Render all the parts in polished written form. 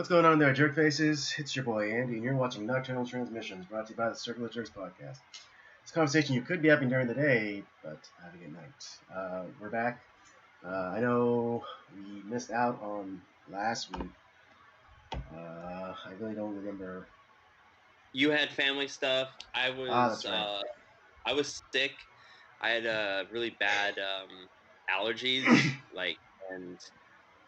What's going on there, jerk faces? It's your boy Andy, and you're watching Nocturnal Transmissions, brought to you by the Circle of Jerks podcast. It's a conversation you could be having during the day, but having at night. We're back. I know we missed out on last week. I really don't remember. You had family stuff. I was That's right. I was sick. I had really bad allergies, and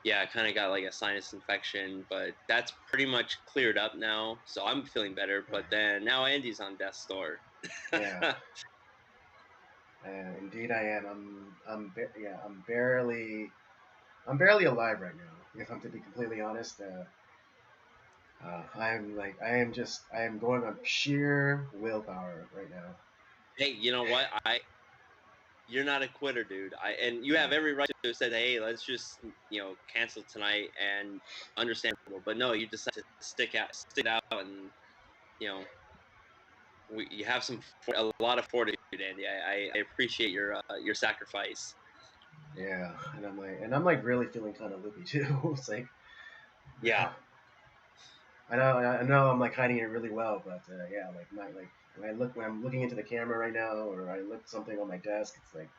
yeah, I kind of got like a sinus infection, but that's pretty much cleared up now, so I'm feeling better. But then now Andy's on death's door. Yeah. Indeed, I am. I'm barely alive right now. If I'm to be completely honest, I am going on sheer willpower right now. Hey, you know what? You're not a quitter, dude. And you have every right to have said, hey, let's just cancel tonight, and understandable. But no, you decided to stick it out, and you have a lot of fortitude, Andy. I appreciate your sacrifice. Yeah, and I'm like really feeling kind of loopy too. It's like, yeah, I know I'm like hiding it really well, but yeah, when I'm looking into the camera right now, or I look something on my desk, it's like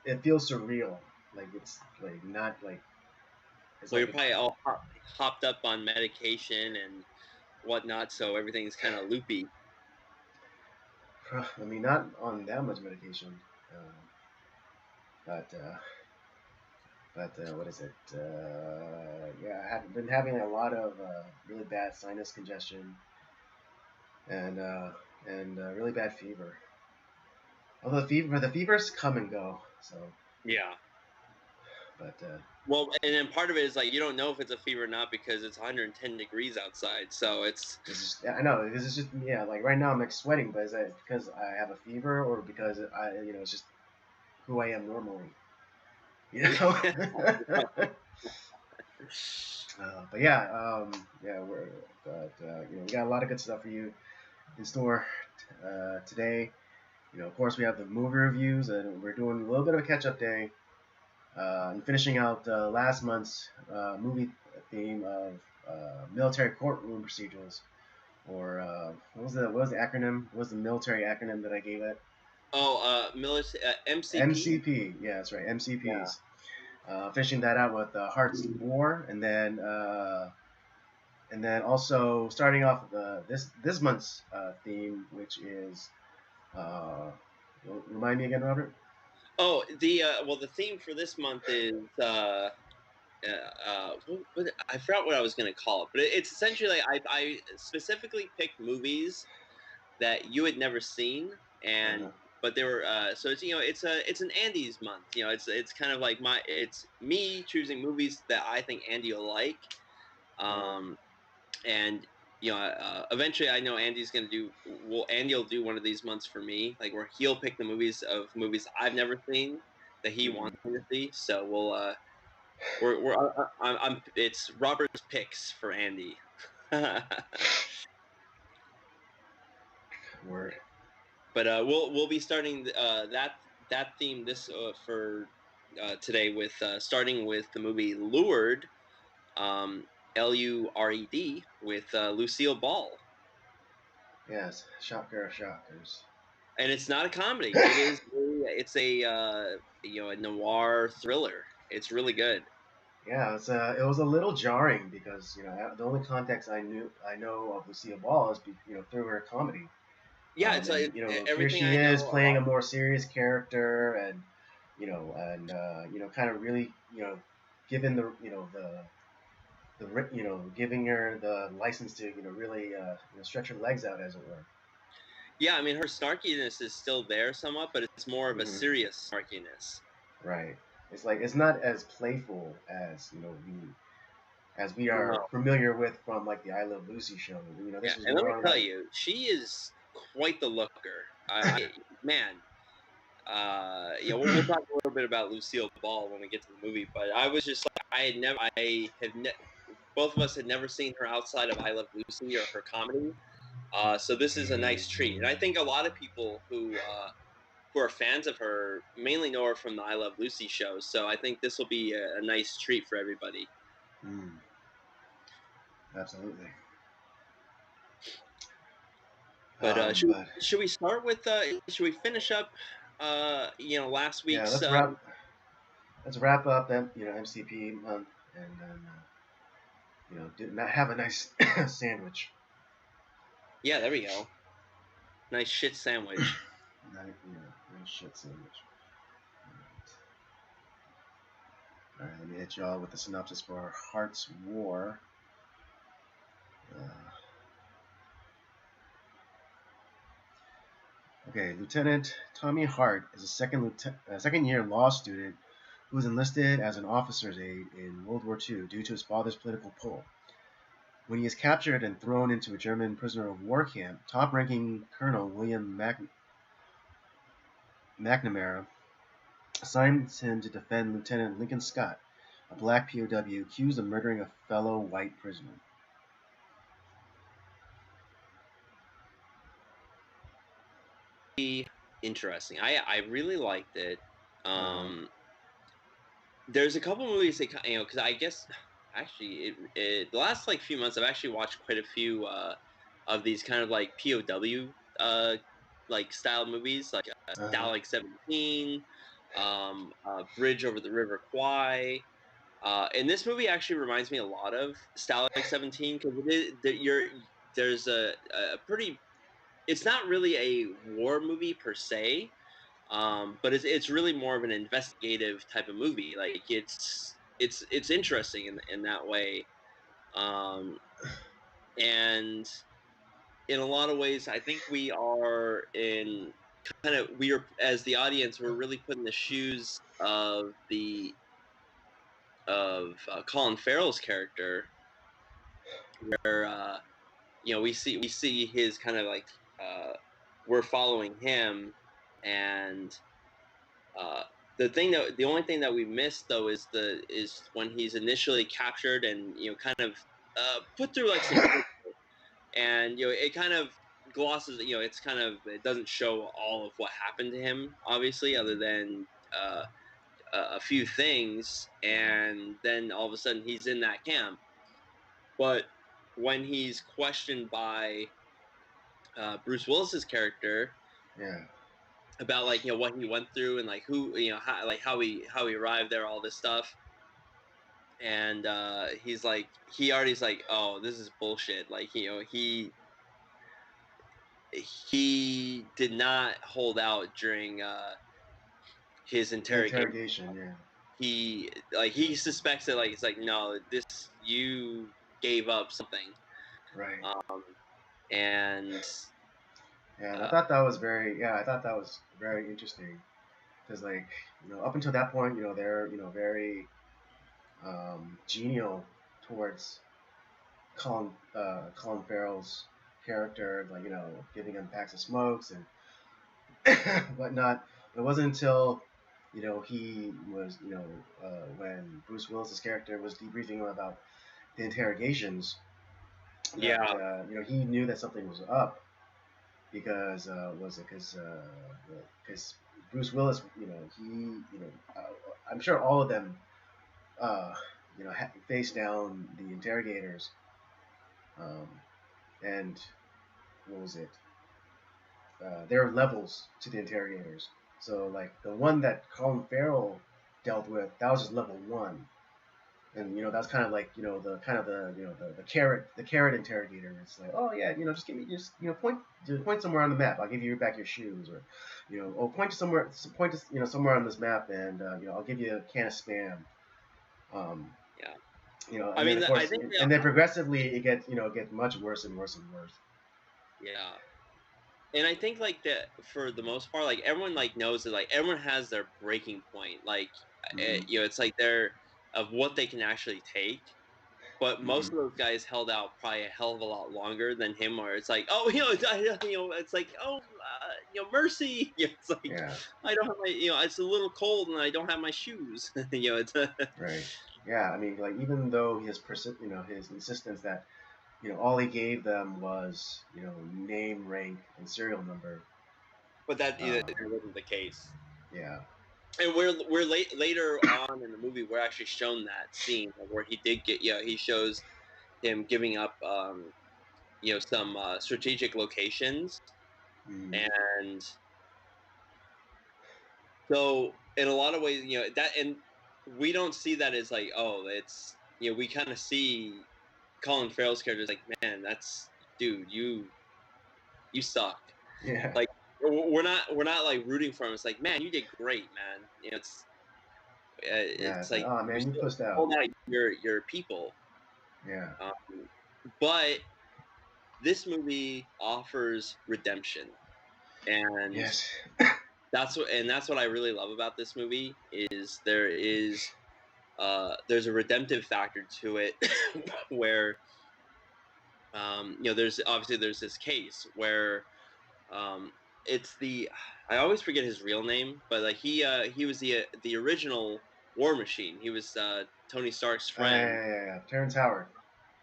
it feels surreal. Like it's like not like. It's well, like you're probably all hopped up on medication and whatnot, so everything's kind of loopy. I mean, not on that much medication, but what is it? Yeah, I've been having a lot of really bad sinus congestion and really bad fever. Although the fevers come and go, so yeah. But well, and then part of it is like you don't know if it's a fever or not because it's 110 degrees outside, so it's. I know this is just like right now I'm like sweating, but is that because I have a fever or because it's just who I am normally? You know. But yeah, we got a lot of good stuff for you in store today. Of course, we have the movie reviews, and we're doing a little bit of a catch-up day, and finishing out last month's movie theme of military courtroom procedurals, or what was the acronym? What was the military acronym that I gave it? Oh, military MCP. MCP, yeah, that's right, MCPs. Yeah. Finishing that out with Hart's War, and then also starting off this month's theme, which is remind me again, Robert. Oh, the theme for this month is I forgot what I was going to call it, but it's essentially like I specifically picked movies that you had never seen, and but they were so it's an Andy's month. It's kind of like it's me choosing movies that I think Andy will like, and eventually I know Andy's gonna Andy will do one of these months for me, like where he'll pick the movies I've never seen that he wants me to see. So we'll it's Robert's picks for Andy. Word. But we'll be starting that theme for today with starting with the movie Lured, Lured, with Lucille Ball. Yes, shocker of shockers. And it's not a comedy. It's a a noir thriller. It's really good. Yeah, it was a little jarring because the only context I know of Lucille Ball is through her comedy. Yeah, it's and, everything here she is playing a more serious character, and kind of really given the giving her the license to really stretch her legs out, as it were. Yeah, I mean her snarkiness is still there somewhat, but it's more of a serious snarkiness. Right. It's like it's not as playful as we are familiar with from like the I Love Lucy show. This was and let me tell you, she is quite the looker. Man, we'll talk a little bit about Lucille Ball when we get to the movie. But I was just like, both of us had never seen her outside of I Love Lucy or her comedy. So this is a nice treat, and I think a lot of people who are fans of her mainly know her from the I Love Lucy shows. So I think this will be a nice treat for everybody. Absolutely. But But should we start with should we finish up last yeah, week's let's wrap up that MCP month, and then did not have a nice sandwich. yeah, there we go. Nice shit sandwich. Nice shit sandwich. All right, let me hit y'all with the synopsis for Hart's War. Uh, okay, Lieutenant Tommy Hart is a second-year law student who was enlisted as an officer's aide in World War II due to his father's political pull. When he is captured and thrown into a German prisoner of war camp, top-ranking Colonel William McNamara assigns him to defend Lieutenant Lincoln Scott, a black POW accused of murdering a fellow white prisoner. Interesting. I really liked it. Uh, There's a couple movies that because I guess actually the last like few months I've actually watched quite a few of these kind of like POW like style movies like uh-huh. Dalek 17, Bridge over the River Kwai. And this movie actually reminds me a lot of Stalag 17 because there's a pretty. It's not really a war movie per se, but it's really more of an investigative type of movie. Like it's interesting in that way, um, and in a lot of ways, I think we are in we are as the audience, we're really put in the shoes of the of Colin Farrell's character, where we see his kind of like we're following him, and uh, the only thing that we missed though is when he's initially captured and kind of put through like some and it kind of glosses it's kind of it doesn't show all of what happened to him obviously other than a few things, and then all of a sudden he's in that camp. But when he's questioned by Bruce Willis's character Yeah. about like what he went through and like who how he arrived there, all this stuff, and he's like he already's like, oh, this is bullshit. Like he did not hold out during his The interrogation. interrogation, yeah. He suspects that like it's like, no, this you gave up something, Right. and Yeah, and I thought that was very interesting because like up until that point they're very genial towards Colin Farrell's character, like giving him packs of smokes and whatnot. It wasn't until he was when Bruce Willis's character was debriefing him about the interrogations that yeah, he knew that something was up because because Bruce Willis he I'm sure all of them faced down the interrogators, um, and what was it there are levels to the interrogators. So like the one that Colin Farrell dealt with, that was just level one, and that's kind of like the carrot interrogator. It's like, oh yeah, just give me just point somewhere on the map. I'll give you back your shoes, or point to somewhere on this map, and I'll give you a can of spam. Um, yeah. I and then mean, of I course, think and then progressively it gets much worse and worse and worse. yeah. And I think like that for the most part, like everyone like knows that like everyone has their breaking point. Like Mm-hmm. it's like they're of what they can actually take. But Mm-hmm. most of those guys held out probably a hell of a lot longer than him. Where it's like, oh, it's like, oh, mercy. It's like Yeah. I don't have my, it's a little cold and I don't have my shoes. It's Right. Yeah. I mean, like even though his insistence that all he gave them was name, rank, and serial number. but Um, that wasn't the case. yeah. And later on in the movie we're actually shown that scene where he did get he shows him giving up some strategic locations. Mm. And so in a lot of ways, that, and we don't see that as like, oh, it's, we kind of see Colin Farrell's character is like, man, that's, dude, you suck. Yeah. Like, we're not like rooting for him. It's like, man, you did great, man. Yeah. It's It's like, like oh you're man, you still pushed out. holding out your people. Yeah. Um, but this movie offers redemption, and Yes. that's what I really love about this movie is there's a redemptive factor to it where there's this case where um, it's the I always forget his real name, but like he was the original War Machine. He was Tony Stark's friend. Yeah. Terrence Howard.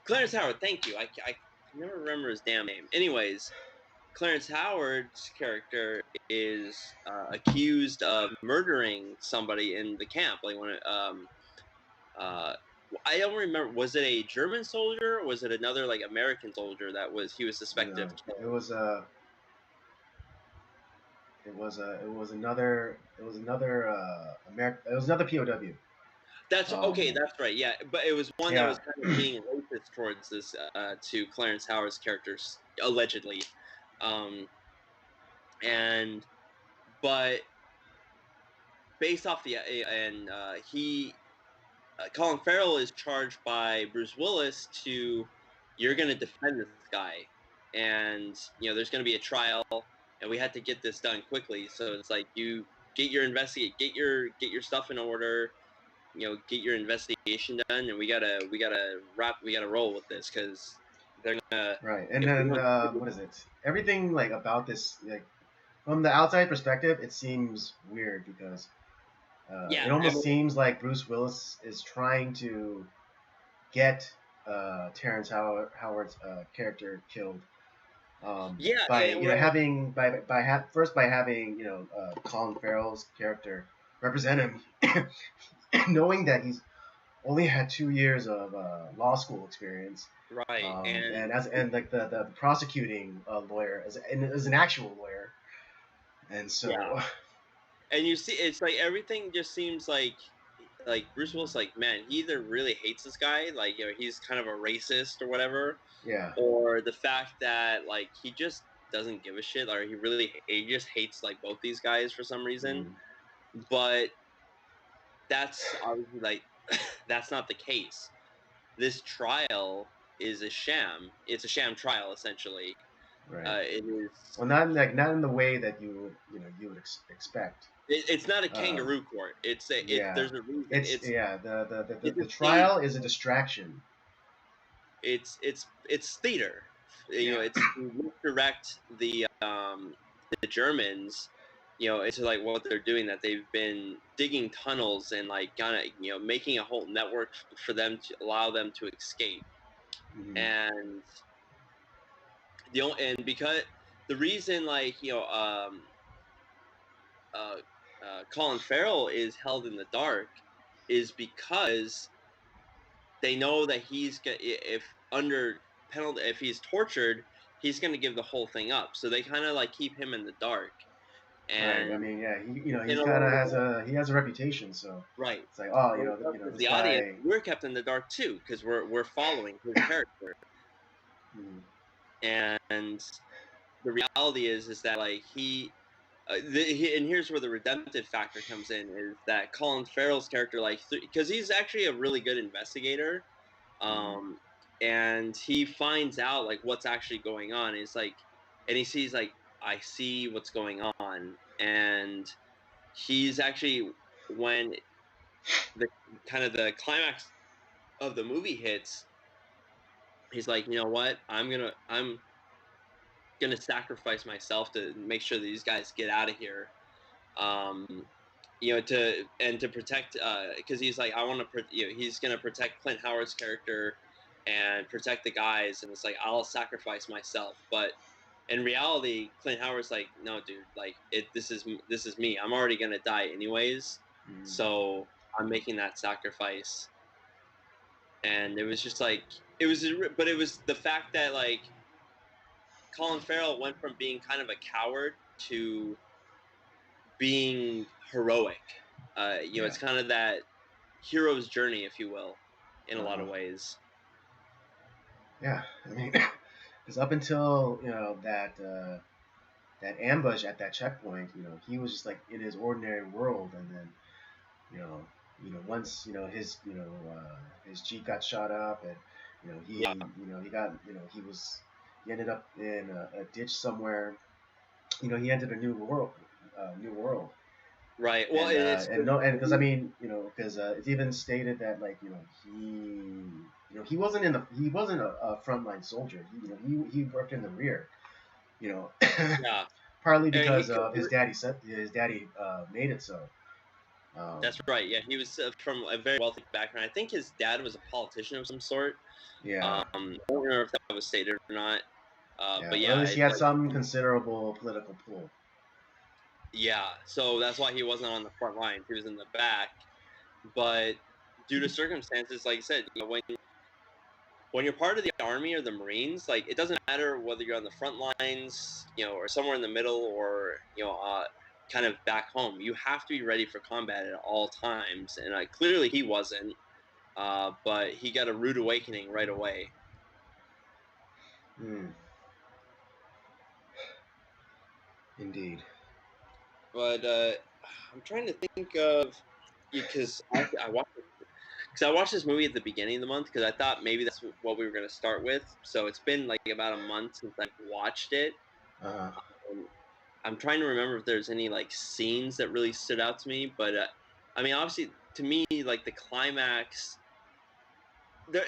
Clarence Howard, thank you. I can never remember his damn name. Anyways, Clarence Howard's character is accused of murdering somebody in the camp. Like uh, I don't remember. Was it a German soldier or was it another like American soldier that he was suspected of No, it killing? was it was another American. It was another POW. That's okay. Um, That's right. Yeah, but it was one that yeah. was kind of being racist towards this to Clarence Howard's characters allegedly, um, and but based off the and he Colin Farrell is charged by Bruce Willis to you're going to defend this guy, and there's going to be a trial, and we had to get this done quickly. So it's like you get your stuff in order, get your investigation done, and we gotta roll with this because they're gonna Right. And if we then don't. what is it? Everything like about this like from the outside perspective, it seems weird because Yeah, it almost seems like Bruce Willis is trying to get Terrence Howard's character killed yeah, by and well, having first by having Colin Farrell's character represent him, knowing that he's only had 2 years of law school experience, right, and and like the prosecuting lawyer as an actual lawyer, and yeah, so and you see, it's like everything just seems like Bruce Willis, like, man, he either really hates this guy, like he's kind of a racist or whatever, yeah. or the fact that like he just doesn't give a shit, or he just hates like both these guys for some reason. Mm, But that's obviously like that's not the case. This trial is a sham. It's a sham trial essentially. right. It is. Well, not in the way that you would expect. It's not a Um, kangaroo court. yeah, There's a reason. it's yeah. It's a The stage. trial is a distraction. It's theater. Yeah. It's to misdirect the Germans, into like what they're doing. That they've been digging tunnels and like kind of making a whole network for them to allow them to escape. Mhm. And and because the reason like uh, Colin Farrell is held in the dark is because they know that if under penalty if he's tortured, he's going to give the whole thing up. So they kind of like keep him in the dark. Right. I And mean, yeah. in He's a kind lot of of has a reputation, so right. it's like, oh, But as this the audience, guy. we're kept in the dark too because we're following his character. Mhm. And the reality is that like and here's where the redemptive factor comes in is that Colin Farrell's character like because he's actually a really good investigator, Mhm. um, and he finds out like what's actually going on. It's like, and he sees like I see what's going on, and he's actually when the kind of the climax of the movie hits, he's like, you know what, I'm gonna sacrifice myself to make sure that these guys get out of here. Um, to protect because he's like I want to he's gonna protect Clint Howard's character and protect the guys, and it's like I'll sacrifice myself, but in reality Clint Howard's like no dude, like this is me, I'm already gonna die anyways, Mhm. so I'm making that sacrifice. And it was just like it was the fact that like Colin Farrell went from being kind of a coward to being heroic. Yeah. It's kind of that hero's journey, if you will, in a lot Uh-huh. of ways. Yeah. I mean, because up until that ambush at that checkpoint, he was just like in his ordinary world, and then you know, once his Jeep got shot up, and Yeah, he got he ended up in a ditch somewhere. He entered a new world, right. Well, it's and no, and because I mean, because it's even stated that like he wasn't he wasn't a frontline soldier. He worked in the rear. You know, yeah. partly And because his daddy made it so. that's right. Yeah, he was from a very wealthy background. I think his dad was a politician of some sort. Yeah, I don't know if that was stated or not. yeah, But or at yeah, least he it's had like some considerable political pull. yeah. So that's why he wasn't on the front lines. He was in the back. But due to circumstances, like I said, when you're part of the army or the Marines, like it doesn't matter whether you're on the front lines, or somewhere in the middle, or kind of back home. You have to be ready for combat at all times, and clearly he wasn't. But he got a rude awakening right away. Hmm. Indeed. But I'm trying to think of because I watched this movie at the beginning of the month because I thought maybe that's what we were going to start with. So it's been like about a month since I watched it. Uh, Um, I'm trying to remember if there's any like scenes that really stood out to me, but I mean, obviously, to me, like the climax.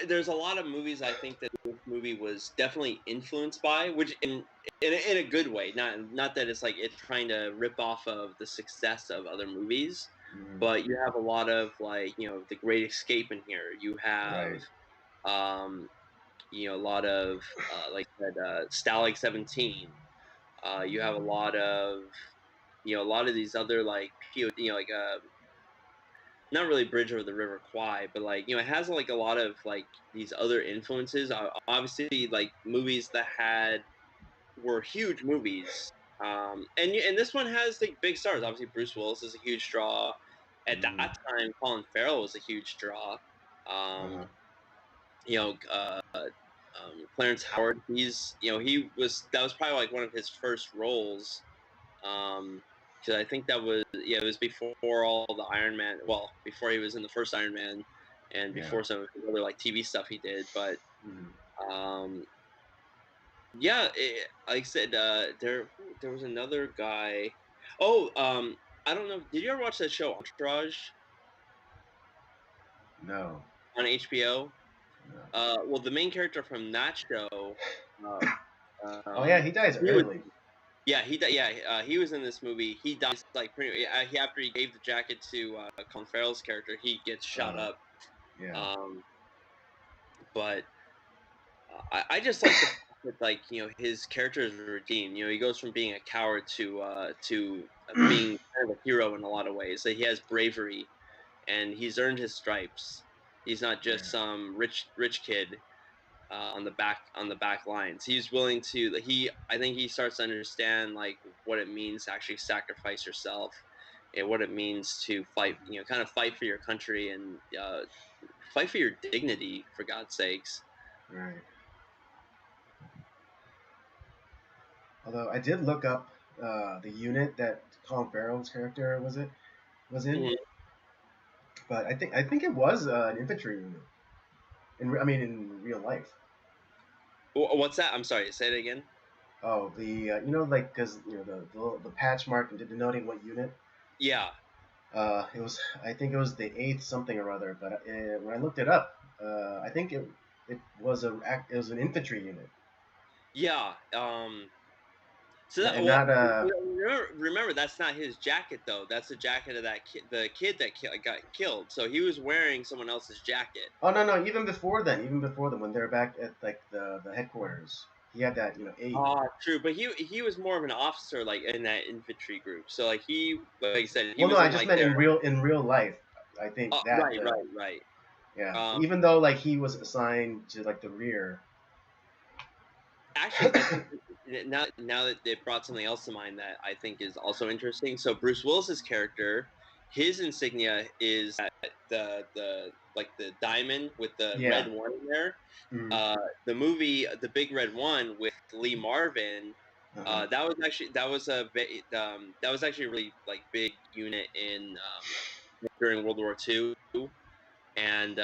There's a lot of movies I think that this movie was definitely influenced by, which in a good way. Not that it's like it's trying to rip off of the success of other movies, mm, but you have a lot of like The Great Escape in here. You have right. um, a lot of like that Stalag 17. You have a lot of these other like like not really Bridge over the River Kwai, but like it has like a lot of like these other influences. Obviously, like movies that were huge movies. And this one has like big stars. Obviously, Bruce Willis is a huge draw. At that Mm, time, Colin Farrell was a huge draw. uh, Um, Clarence Howard. That was probably like one of his first roles. Because I think that was it was before all the Iron Man. Well, before he was in the first Iron Man, and yeah. before some of the other like TV stuff he did. But Mm, um, like I said, there was another guy. Oh, I don't know. Did you ever watch that show Entourage no. on HBO? No. Well, the main character from that show, uh, Oh yeah, he dies he was early. yeah he was in this movie. He dies like after he gave the jacket to Colin Farrell's character, he gets shot Uh, up. yeah. Um, but I just like the fact that like his character is redeemed. He goes from being a coward to being kind of a hero in a lot of ways. That he has bravery and he's earned his stripes. He's not Yeah. just some rich kid on the back lines. He's willing to. I think he starts to understand like what it means to actually sacrifice yourself and what it means to fight. Kind of fight for your country and fight for your dignity. For God's sakes. Right. Although I did look up the unit that Colin Farrell's character was in, Mhm. but I think it was an infantry unit. In real life. What's that? I'm sorry. Say it again. Oh, the like because the patch mark denoting what unit. Yeah, It was I think it was the eighth something or other. But when I looked it up, I think it was an infantry unit. yeah. So that And well, not remember that's not his jacket though. That's the jacket of the kid that got killed. So he was wearing someone else's jacket. Oh no, even before then when they're back at like the headquarters, he had that eight. Ah, true. But he was more of an officer like in that infantry group. So like I said, he Well, no, was I in just like meant their in real life. I think that right. Yeah. Even though like he was assigned to like the rear. Actually, that's now that it brought something else to mind that I think is also interesting. So Bruce Willis's character, his insignia is the like the diamond with the Yeah. red one in there. Mm. The movie The Big Red One with Lee Marvin, Uh-huh. that was actually a really like big unit in during World War II. And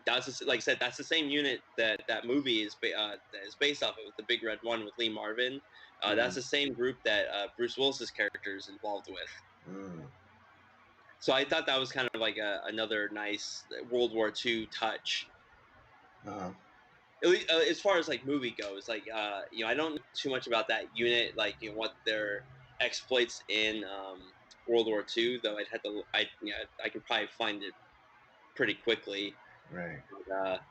that's like I said, that's the same unit that movie that is based off of, with the Big Red One with Lee Marvin. That's Mm. the same group that Bruce Willis's character is involved with. Mm. So I thought that was kind of like another nice World War II touch. Uh-huh. At least, as far as like movie goes, like I don't know too much about that unit, like what their exploits in World War II. Though I could probably find it pretty quickly. Right. But,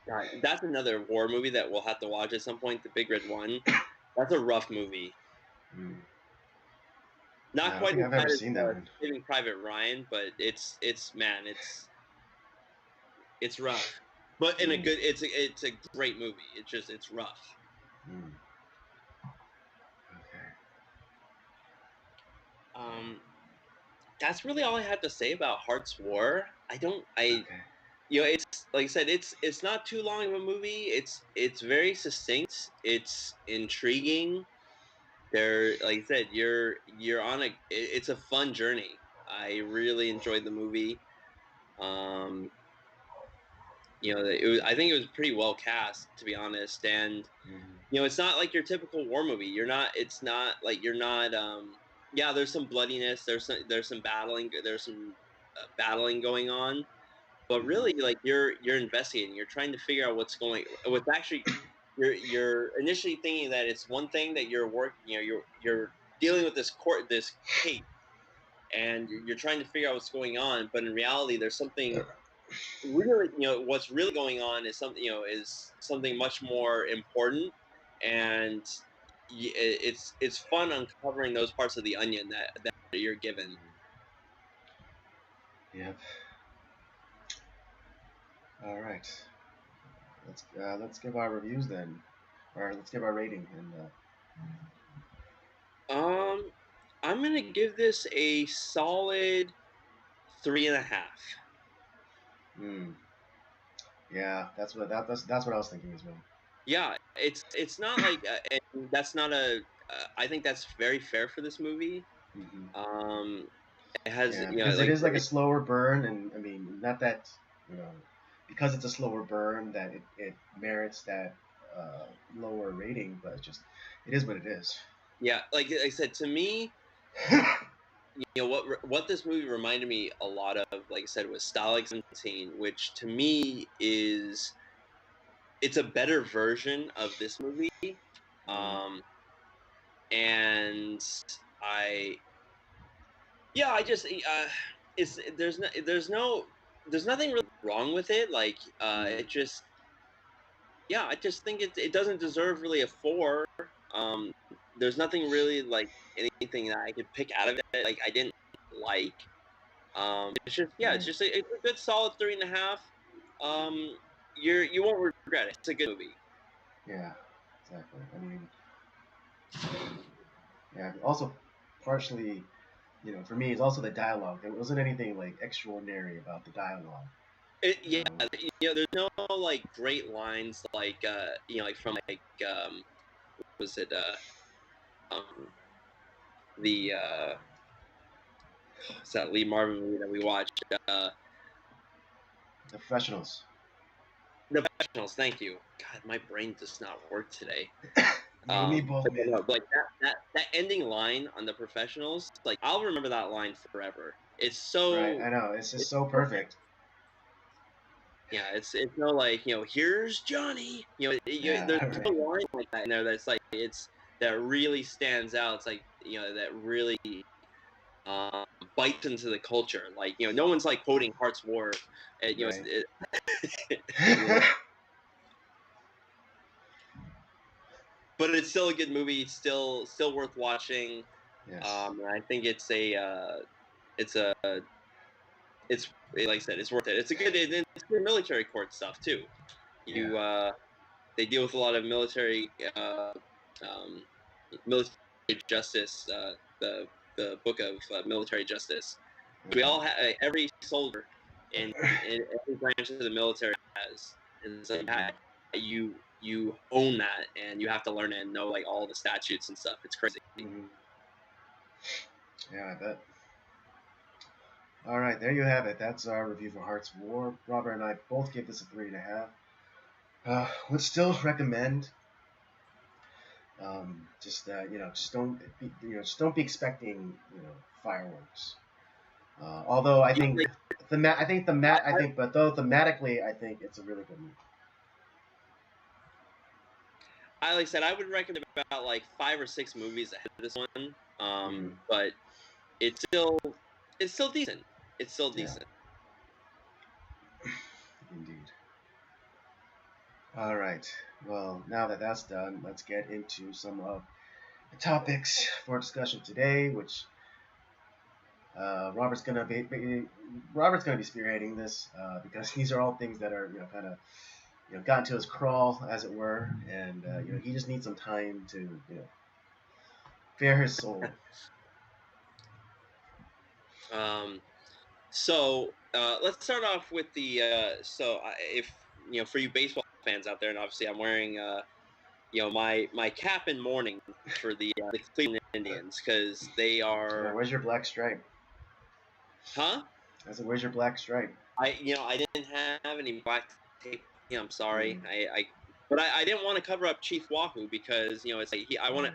God, that's another war movie that we'll have to watch at some point. The Big Red One. That's a rough movie. Mm. Not I don't quite think as I've bad ever as seen that one. Saving Private Ryan, but it's man, it's rough. But in a Mm. good, it's a great movie. It's rough. Mm. Okay. Um, that's really all I have to say about Hart's War. Okay. It's like I said, it's not too long of a movie. It's very succinct. It's intriguing. Like I said, you're on it's a fun journey. I really enjoyed the movie. Um, I think it was pretty well cast, to be honest. And Mm. it's not like your typical war movie. It's not like you're not. Yeah, there's some bloodiness. There's some battling. There's some battling going on. But Mm-hmm. really, like you're investigating. You're trying to figure out what's actually. You're initially thinking that it's one thing that you're working. You're dealing with this case, and you're trying to figure out what's going on. But in reality, there's something really. What's really going on is something. Is something much more important, and it's fun uncovering those parts of the onion that you're given. Yep. All right. Let's give our reviews then, or let's give our rating. And Um, I'm gonna give this a solid 3.5. mm, yeah, that's what I was thinking as well. Yeah, it's not like and that's not a. I think that's very fair for this movie. Mm-hmm. Um, it has Yeah, because it like is like a slower burn, and I mean, not that you know, because it's a slower burn that it merits that uh, lower rating, but it is what it is. yeah, like I said to me, what this movie reminded me a lot of, like I said, was Stalag 17, which to me is it's a better version of this movie. Mm, Um, and I yeah, I just it's there's nothing really wrong with it. Like mm, it just yeah, I just think it doesn't deserve really a 4. Um, there's nothing really like anything that I could pick out of it. Like I didn't like. It's just yeah, right. it's a good solid 3.5. Um, you won't regret it. It's a good movie. Yeah, exactly. I mean, yeah. Also, partially, for me, it's also the dialogue. There wasn't anything like extraordinary about the dialogue. Yeah, there's no like great lines like like from like was it um the what's that Lee Marvin movie that we watched? The professionals. The Professionals. Thank you. God, my brain does not work today. You and me both, But man. no, like that ending line on The Professionals, like I'll remember that line forever. Right, I know. It's just It's so perfect. perfect. Yeah, it's no like here's Johnny. There's Yeah, no right, line like that in there that's like that really stands out. It's like that really um, bites into the culture. Like no one's like quoting Hart's War. right. You know, but it's still a good movie. It's still worth watching. Yes. And I think it's a it's like I said, it's worth it. It's good military court stuff too. They deal with a lot of um, military justice. The book of military justice. We all have every soldier in every branch of the military has, and so you own that, and you have to learn it and know like all the statutes and stuff. It's crazy. Mm-hmm. Yeah, I bet. All right, there you have it. That's our review for Heart's War. Robert and I both gave this a 3.5. Would still recommend. Just don't be expecting fireworks. Although I think but though thematically, I think it's a really good movie. Like I said, I would recommend about like 5 or 6 movies ahead of this one. But it's still decent. It's still decent. Yeah. Indeed. All right. Well, now that that's done, let's get into some of the topics for discussion today, which Robert's gonna be spearheading this because these are all things that are kind of gotten to his crawl, as it were, and he just needs some time to bare his soul. So let's start off with the if for you baseball fans out there, and obviously I'm wearing my cap in mourning for the Cleveland Indians because they are. Yeah, where's your black stripe? Huh? I said, where's your black stripe? I didn't have any black tape. I'm sorry. But I didn't want to cover up Chief Wahoo because it's like I want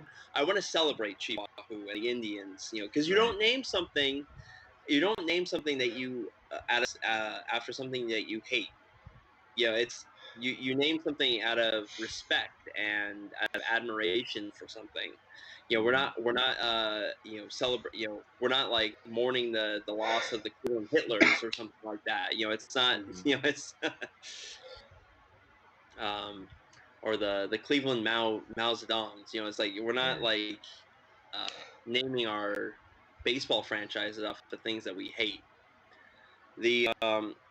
to celebrate Chief Wahoo and the Indians. Because you don't name something that you after something that you hate. It's you name something out of respect and out of admiration for something. We're not celebrate. We're not like mourning the loss of the Cleveland Hitlers or something like that. It's not. It's or the Cleveland Mao Zedongs. It's like we're not like naming our baseball franchises off the things that we hate.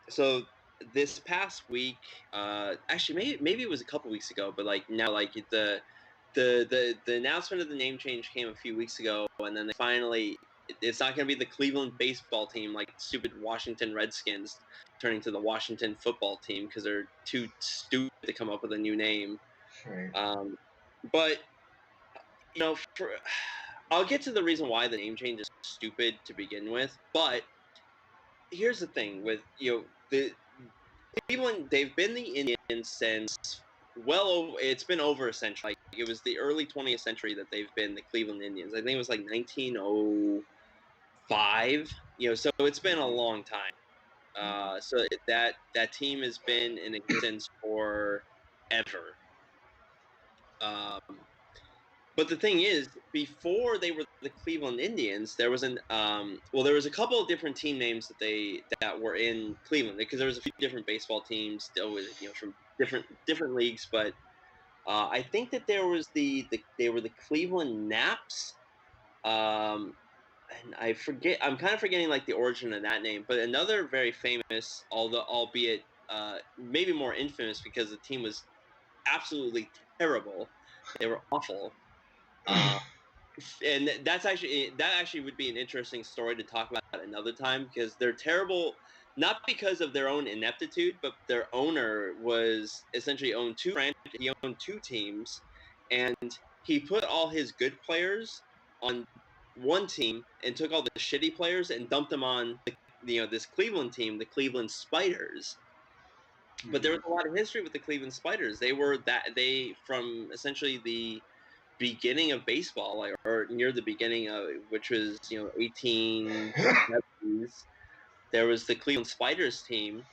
So this past week, actually maybe it was a couple weeks ago, but like now, like the announcement of the name change came a few weeks ago, and then finally it's not going to be the Cleveland baseball team like stupid Washington Redskins turning to the Washington football team because they're too stupid to come up with a new name. Right. But I'll get to the reason why the name change is stupid to begin with, but here's the thing with the Cleveland, they've been the Indians since it's been over a century. Like, it was the early 20th century that they've been the Cleveland Indians. I think it was like 1905. So it's been a long time. So that team has been in existence forever. But the thing is, before they were the Cleveland Indians, there was there was a couple of different team names that were in Cleveland because there was a few different baseball teams, from different leagues. But I think that there was they were the Cleveland Naps, and I forget. I'm kind of forgetting like the origin of that name. But another very famous, albeit maybe more infamous because the team was absolutely terrible. They were awful. And that actually would be an interesting story to talk about another time because they're terrible, not because of their own ineptitude, but their owner was essentially owned two teams, and he put all his good players on one team and took all the shitty players and dumped them on this Cleveland team, the Cleveland Spiders. But there was a lot of history with the Cleveland Spiders. They from essentially the beginning of baseball, like, or near the beginning of which was 1870s. There was the Cleveland Spiders team,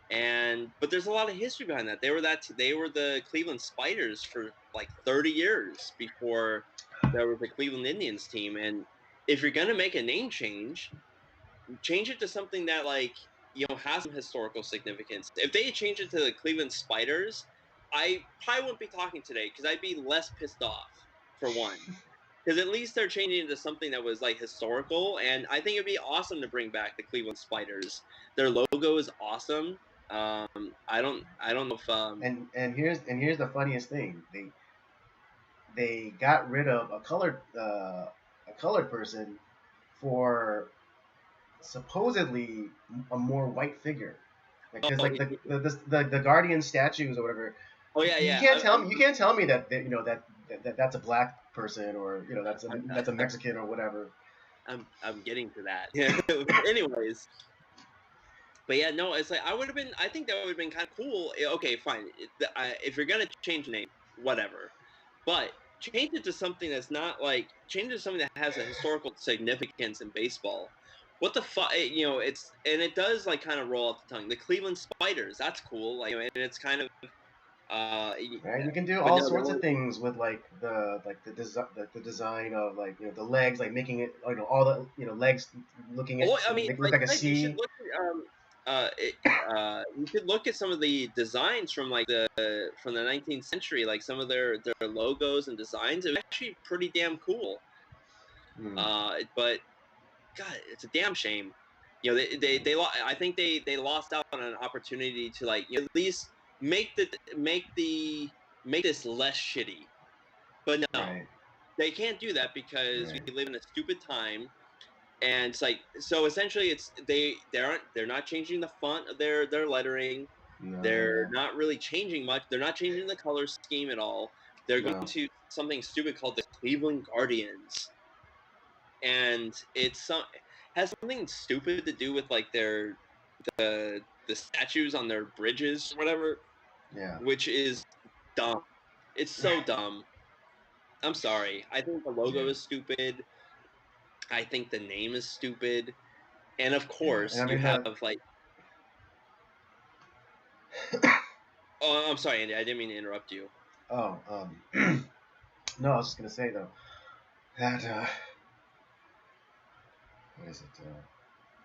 but there's a lot of history behind that. They were the Cleveland Spiders for like 30 years before there was the Cleveland Indians team. And if you're gonna make a name change it to something that like has some historical significance. If they change it to the Cleveland Spiders, I probably wouldn't be talking today because I'd be less pissed off, for one. because at least they're changing it to something that was like historical, and I think it'd be awesome to bring back the Cleveland Spiders. Their logo is awesome. I don't know if And here's the funniest thing. They got rid of a colored person for supposedly a more white figure. Because oh like the Guardian statues or whatever, oh yeah you yeah can't tell me that that's a black person, or that's a I'm, Mexican or whatever. I'm getting to that. Yeah. Anyways, but yeah, no, it's like I think that would have been kind of cool. Okay, fine. If you're gonna change the name, whatever, but change it to something that's not like change it to something that has a historical significance in baseball. What the fuck? It does like kind of roll off the tongue. The Cleveland Spiders, that's cool. Like, and it's kind of Right? You can do but all no, sorts of things with like the design of like the legs, like making it all the legs looking at oh, I mean, make it look like like a I said, you should C. look at you should look at some of the designs from like the 19th century, like some of their logos and designs. It was actually pretty damn cool. Hmm. But God, it's a damn shame. I think they lost out on an opportunity to like at least make this less shitty. But no, Right. they can't do that because Right. we live in a stupid time. And it's like so essentially it's they're not changing the font of their lettering. No. They're Yeah. not really changing much. They're not changing the color scheme at all. They're going No. to something stupid called the Cleveland Guardians, and has something stupid to do with like the statues on their bridges or whatever, Yeah. which is dumb. It's so dumb. I'm sorry. I think the logo Yeah. is stupid. I think the name is stupid. And of Yeah. And course, I you mean have the. like, oh, I'm sorry, Andy. I didn't mean to interrupt you. Oh. No, I was just gonna say though that what is it?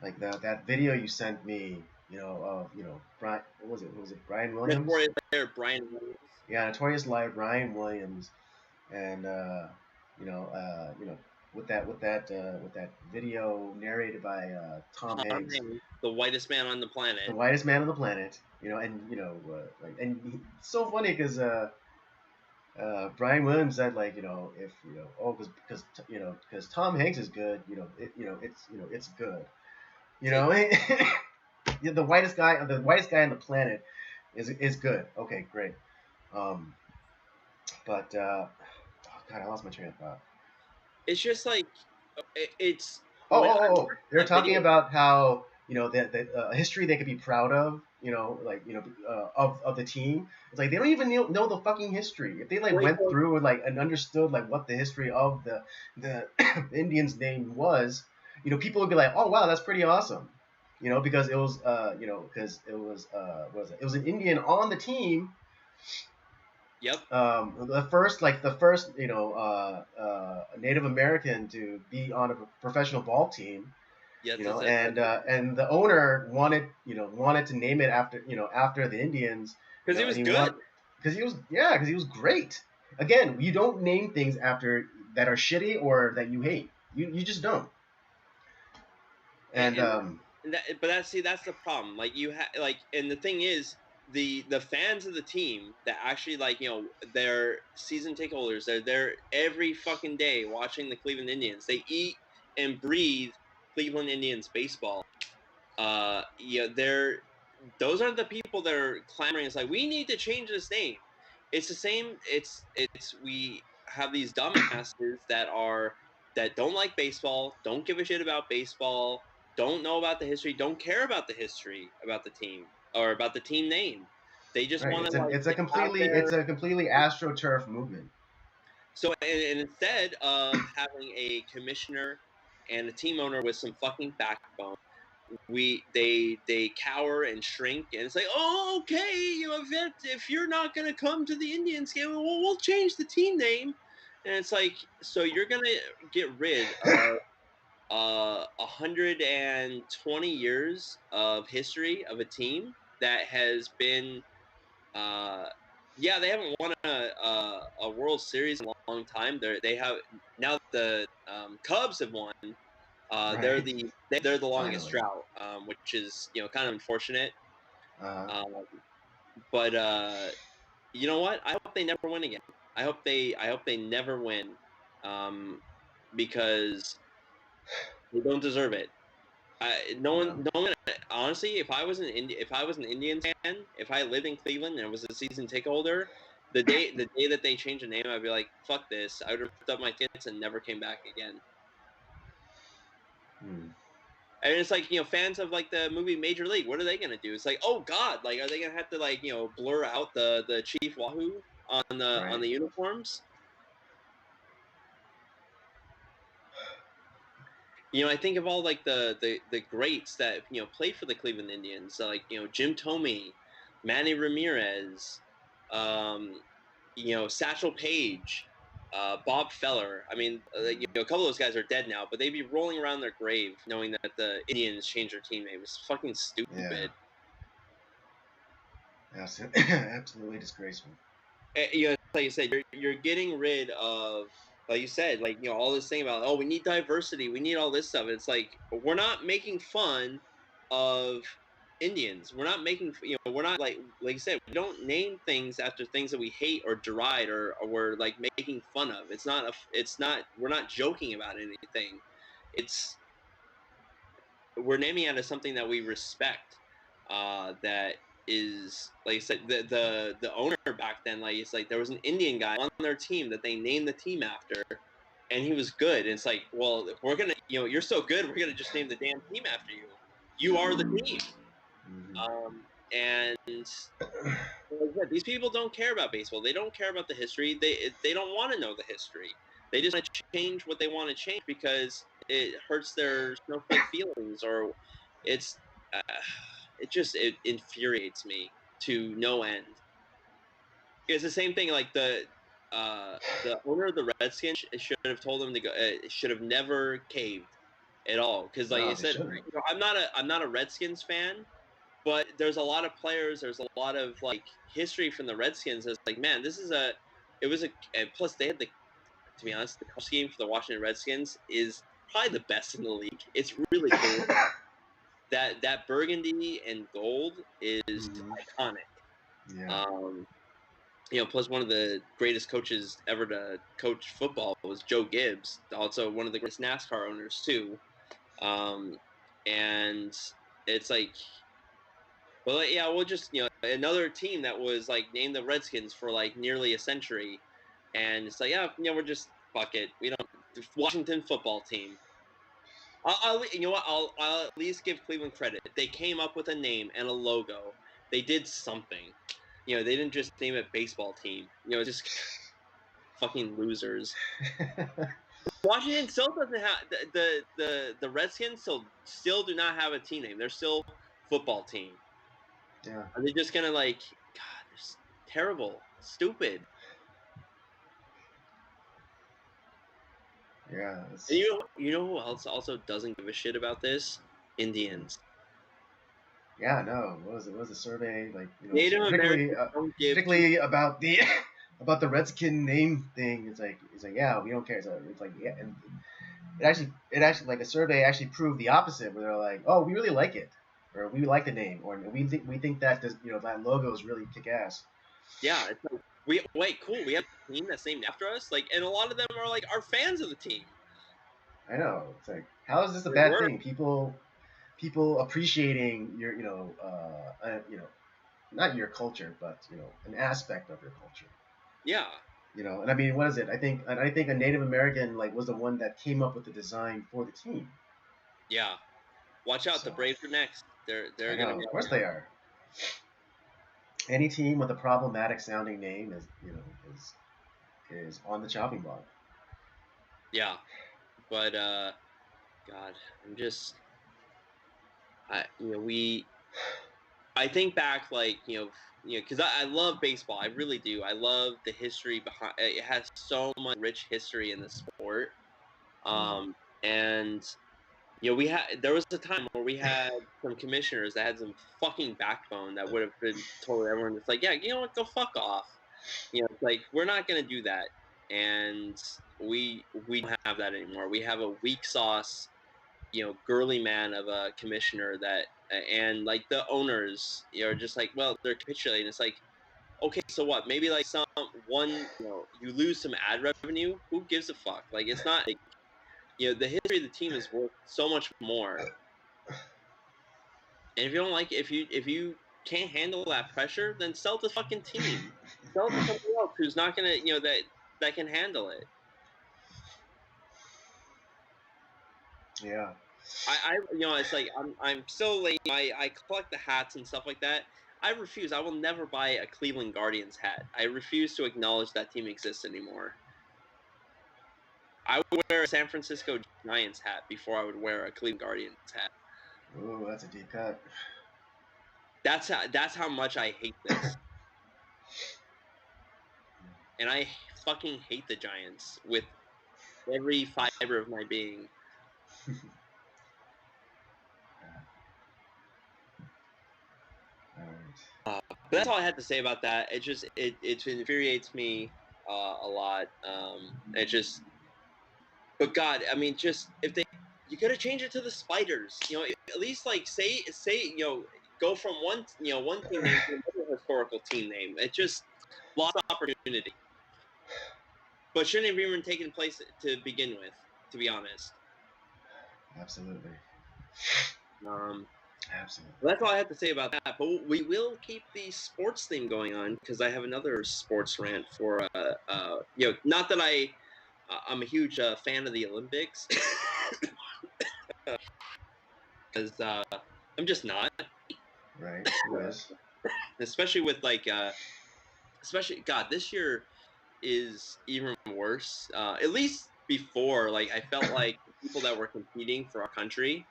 Like that video you sent me, of Brian. What was it? Was it Brian Williams? Notorious player Brian Williams. Yeah, Notorious Liar Brian Williams, and with that video narrated by Tom Tom Hanks, Hanks, the whitest man on the the planet. whitest man on the planet. It's so funny because Brian Williams said like if because Tom Hanks is good, it's good. You Say, know, the whitest guy on the planet is good. Okay, great. Um, but oh God, I lost my train of thought. it's just like it's Oh, when oh, I oh, oh. watched They're that talking video. about how the history they could be proud of. Of the team. It's like they don't even know the fucking history. If they like Wait, went through and understood like what the history of the Indians' name was, people would be like, oh wow, that's pretty awesome. Because it was because it was what was it? It was an Indian on the team. yep, The first Native American to be on a professional ball team, yes, and the owner wanted to name it after the Indians, because he and was he good. because he was great. Again, you don't name things after that are shitty or that you hate. You just don't. And and, but that's the problem. Like you have like, and the thing is, the fans of the team that actually like they're season ticket holders. They're there every fucking day watching the Cleveland Indians. They eat and breathe Cleveland Indians baseball. They're those are the people that are clamoring. It's like we need to change this name. It's the same. It's we have these dumbasses that don't like baseball, don't give a shit about baseball, don't know about the history, don't care about the history about the team or about the team name. They just right, want to like get out it's there. a completely astroturf movement. So and instead of having a commissioner and a team owner with some fucking backbone, they cower and shrink, and it's like, oh, okay, if you're not gonna come to the Indians game, well, we'll change the team name. And it's like, so you're gonna get rid of 120 years of history of a team that has been yeah, they haven't won a World Series in a long time. They have now the Cubs have won. Right. They're the longest Finally. drought, which is kind of unfortunate. Uh, But you know what? I hope they never win again. I hope they never win, because they don't deserve it. No one. Honestly, if I was an Indians fan, if I lived in Cleveland and was a season ticket holder, the day that they changed the name, I'd be like, fuck this. I would have ripped up my tickets and never came back again. hmm. And it's like, fans of like the movie Major League, what are they gonna do? It's like, oh God, like are they gonna have to like, blur out the Chief Wahoo on the Right. uniforms? I think of all like the greats that played for the Cleveland Indians, like Jim Thome, Manny Ramirez, um, Satchel Paige, Bob Feller. I mean, a couple of those guys are dead now, but they'd be rolling around their grave knowing that the Indians changed their team name. It's fucking Yeah. stupid. Absolutely disgraceful. Like you said, you're getting rid of, like you said, like all this thing about, oh, we need diversity, we need all this stuff. It's like we're not making fun of Indians. We're not making we're not like you said, we don't name things after things that we hate or deride or we're like making fun of. It's not we're not joking about anything. It's we're naming it as something that we respect. That is, like I said, the owner back then, like it's like there was an Indian guy on their team that they named the team after, and he was good. And it's like, well, if we're gonna, you're so good, we're gonna just name the damn team after you. You are the team. And like I said, these people don't care about baseball. They don't care about the history. They don't want to know the history. They just want to change what they want to change because it hurts their snowflake feelings, or it's it infuriates me to no end. It's the same thing. Like the owner of the Redskins should have told them to go. Should have never caved at all. Because like No, I they said, shouldn't. I'm not a Redskins fan, but there's a lot of players. There's a lot of like history from the Redskins. It's like, man, it was a. And plus, they had to be honest, the color scheme for the Washington Redskins is probably the best in the league. It's really cool. That burgundy and gold is iconic. Yeah. Plus one of the greatest coaches ever to coach football was Joe Gibbs, also one of the greatest NASCAR owners too. And it's like, well, yeah, we'll just another team that was like named the Redskins for like nearly a century, and it's like, yeah, we're just fuck it, we don't Washington football team. You know what? I'll at least give Cleveland credit. They came up with a name and a logo. They did something. They didn't just name it baseball team. Just fucking losers. Washington still doesn't have the Redskins still do not have a team name. They're still football team. Yeah. Are they just gonna like? God, they're terrible, stupid. Yeah. And you know who else also doesn't give a shit about this? Indians. Yeah, no. What was it? What was the survey like? Native Particularly, Americans don't give particularly about the about the Redskin name thing. It's like yeah, we don't care. It's like yeah, and it actually like a survey actually proved the opposite, where they're like, oh, we really like it, or we like the name, or we think that that logo is really kick ass. Yeah, it's like wait, cool. We have a team that's named after us. Like, and a lot of them are like fans of the team. I know. It's like, how is this a They bad were. thing? People appreciating your not your culture, but an aspect of your culture. Yeah. And I mean, what is it? I think a Native American like was the one that came up with the design for the team. Yeah. Watch out, So, the Braves are next. They're I gonna know, be of up course there. they are. Any team with a problematic sounding name is on the chopping block. Yeah. But God, I'm just I think back like, because I love baseball. I really do. I love the history behind it. Has so much rich history in the sport. And there was a time where we had some commissioners that had some fucking backbone that would have been told everyone, it's like, yeah, you know what, go fuck off. It's like, we're not gonna do that. and we don't have that anymore. We have a weak sauce, girly man of a commissioner that, and like the owners, are just like, well, they're capitulating. It's like, okay, so what? Maybe like you lose some ad revenue. Who gives a fuck? Like, it's not like, the history of the team is worth so much more. And if you don't like, if you can't handle that pressure, then sell the fucking team. Sell it to somebody else who's not gonna, that can handle it. Yeah. It's like I'm so lame. I collect the hats and stuff like that. I refuse. I will never buy a Cleveland Guardians hat. I refuse to acknowledge that team exists anymore. I would wear a San Francisco Giants hat before I would wear a Cleveland Guardians hat. Ooh, that's a deep cut. That's how much I hate this. And I fucking hate the Giants with every fiber of my being. But that's all I had to say about that. It just it infuriates me a lot. But God, I mean, just if you could have changed it to the Spiders. At least like say go from one team name to another historical team name. It just lost opportunity. But shouldn't have even taken place to begin with, to be honest. Absolutely. Absolutely. That's all I have to say about that. But we will keep the sports theme going on because I have another sports rant for not that I'm a huge fan of the Olympics because I'm just not. Right. Yes. Especially with God, this year is even worse. At least before, like I felt like people that were competing for our country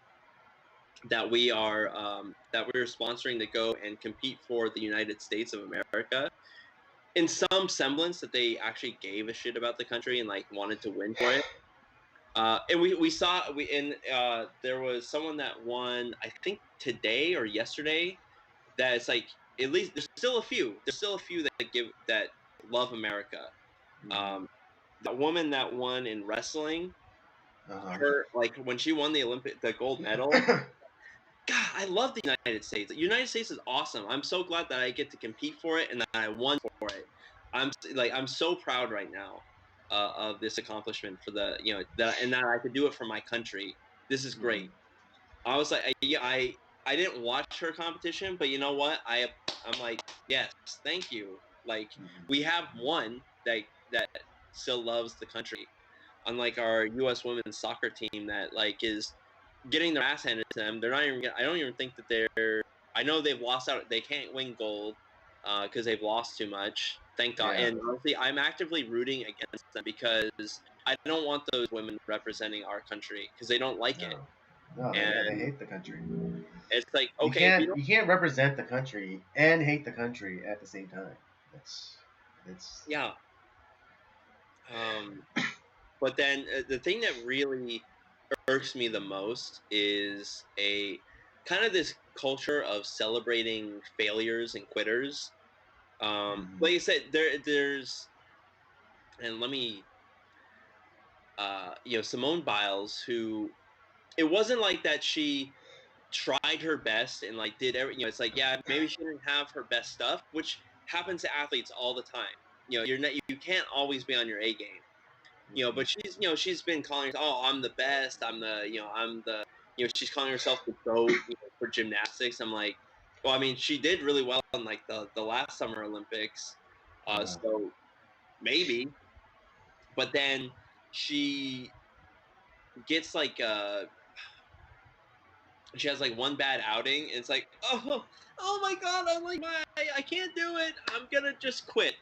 that we are sponsoring to go and compete for the United States of America, in some semblance that they actually gave a shit about the country and like wanted to win for it. And we saw there was someone that won, I think today or yesterday, that it's like, at least there's still a few that love America. The woman that won in wrestling, her, like when she won the gold medal, God, I love the United States. The United States is awesome. I'm so glad that I get to compete for it and that I won for it. I'm so proud right now of this accomplishment for and that I could do it for my country. This is great. I was like, I didn't watch her competition, but you know what? I'm like, yes, thank you. Like, we have one that still loves the country, unlike our U.S. women's soccer team that like is getting their ass handed to them. They're not even. I don't even think that they're. I know they've lost out. They can't win gold because they've lost too much. Thank God. Yeah. And honestly, I'm actively rooting against them because I don't want those women representing our country because they don't like it. No, they hate the country. It's like, okay, you can't represent the country and hate the country at the same time. It's yeah. But then the thing that really irks me the most is a kind of this culture of celebrating failures and quitters. Like I said, there's, and let me, Simone Biles, who, it wasn't like that she tried her best and like did it's like, yeah, maybe she didn't have her best stuff, which happens to athletes all the time. You can't always be on your A game. But she's been calling herself, oh, I'm the best. She's calling herself the GOAT for gymnastics. I'm like, well, I mean, she did really well in like the last Summer Olympics. So maybe, but then she gets like she has like one bad outing and it's like, oh my God, I'm like, I can't do it. I'm going to just quit.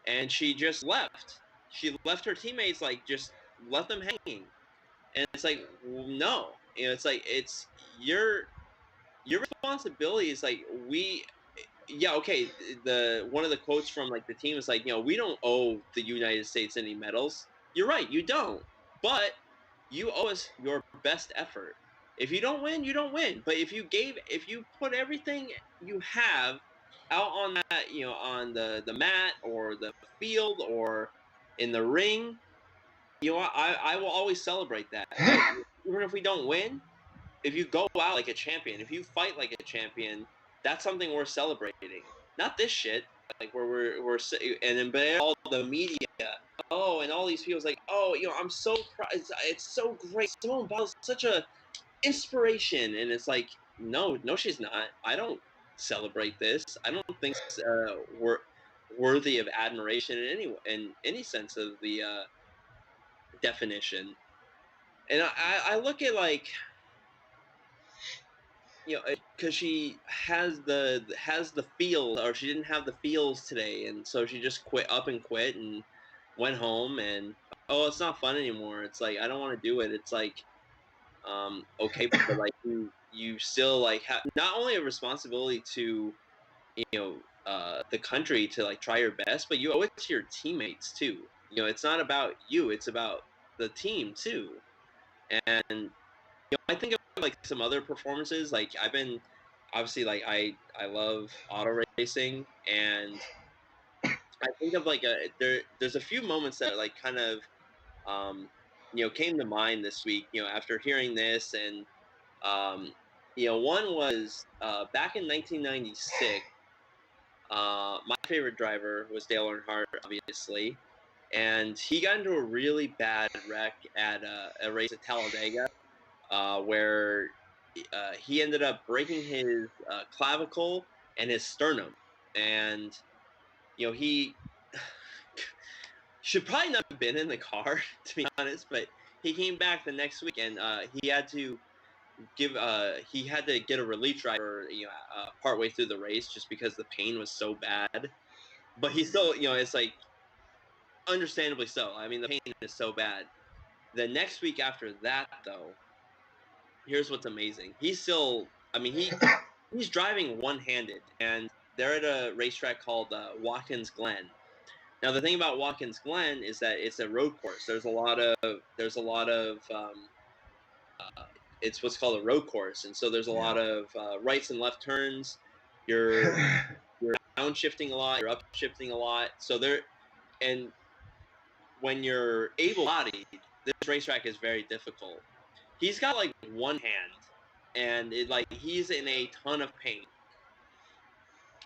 And she just left. She left her teammates, like just left them hanging. And it's like, well, no, it's like, it's your responsibility is like, okay. One of the quotes from like the team is like, we don't owe the United States any medals. You're right. You don't, but you owe us your best effort. If you don't win, you don't win. But if you put everything you have out on that, on the mat or the field or In the ring, I will always celebrate that. Even if we don't win, if you go out like a champion, if you fight like a champion, that's something worth celebrating. Not this shit, like where we're and then but all the media, and all these people's like, I'm so proud. It's so great. Simone Biles such a inspiration, and it's like, no, she's not. I don't celebrate this. I don't think we're worthy of admiration in any sense of the definition. And I look at like, because she has the feels, or she didn't have the feels today, and so she just quit and went home, and it's not fun anymore. It's like, I don't want to do it. It's like, okay, but like you still like have not only a responsibility to the country to like try your best, but you owe it to your teammates too. It's not about you; it's about the team too. And I think of like some other performances. Like, I've been obviously, like, I love auto racing, and I think of like there's a few moments that like kind of came to mind this week. After hearing this, and one was back in 1996. My favorite driver was Dale Earnhardt, obviously, and he got into a really bad wreck at a race at Talladega, where he ended up breaking his clavicle and his sternum, and he should probably not have been in the car, to be honest. But he came back the next week, and he had to get a relief driver, partway through the race, just because the pain was so bad. But he still, it's like, understandably so. I mean, the pain is so bad. The next week after that, though, here's what's amazing. He's still, I mean, he's driving one-handed, and they're at a racetrack called Watkins Glen. Now, the thing about Watkins Glen is that it's a road course. There's a lot of it's what's called a road course, and so there's a lot of rights and left turns. You're downshifting a lot. You're upshifting a lot. So and when you're able-bodied, this racetrack is very difficult. He's got like one hand, and he's in a ton of pain.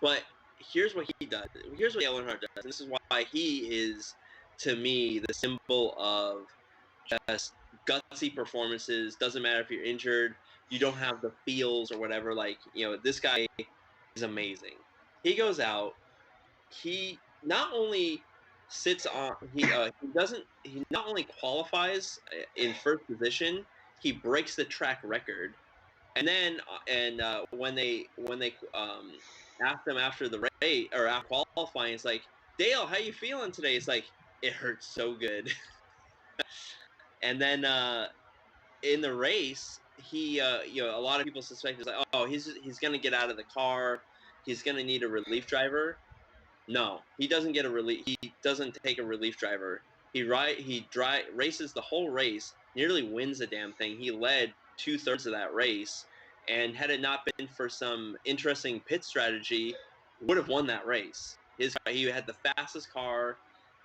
But here's what he does. Here's what Dale Earnhardt does. And this is why he is, to me, the symbol of just gutsy performances. Doesn't matter if you're injured, you don't have the feels or whatever. Like, this guy is amazing. He goes out. He not only sits on. He not only qualifies in first position. He breaks the track record. And then, when they asked him after the race or after qualifying, it's like, Dale, how you feeling today? It's like, it hurts so good. And then in the race, he a lot of people suspect it's like, he's gonna get out of the car, he's gonna need a relief driver. No, he doesn't get a relief. He doesn't take a relief driver. He races the whole race, nearly wins the damn thing. He led 2/3 of that race, and had it not been for some interesting pit strategy, would have won that race. He had the fastest car.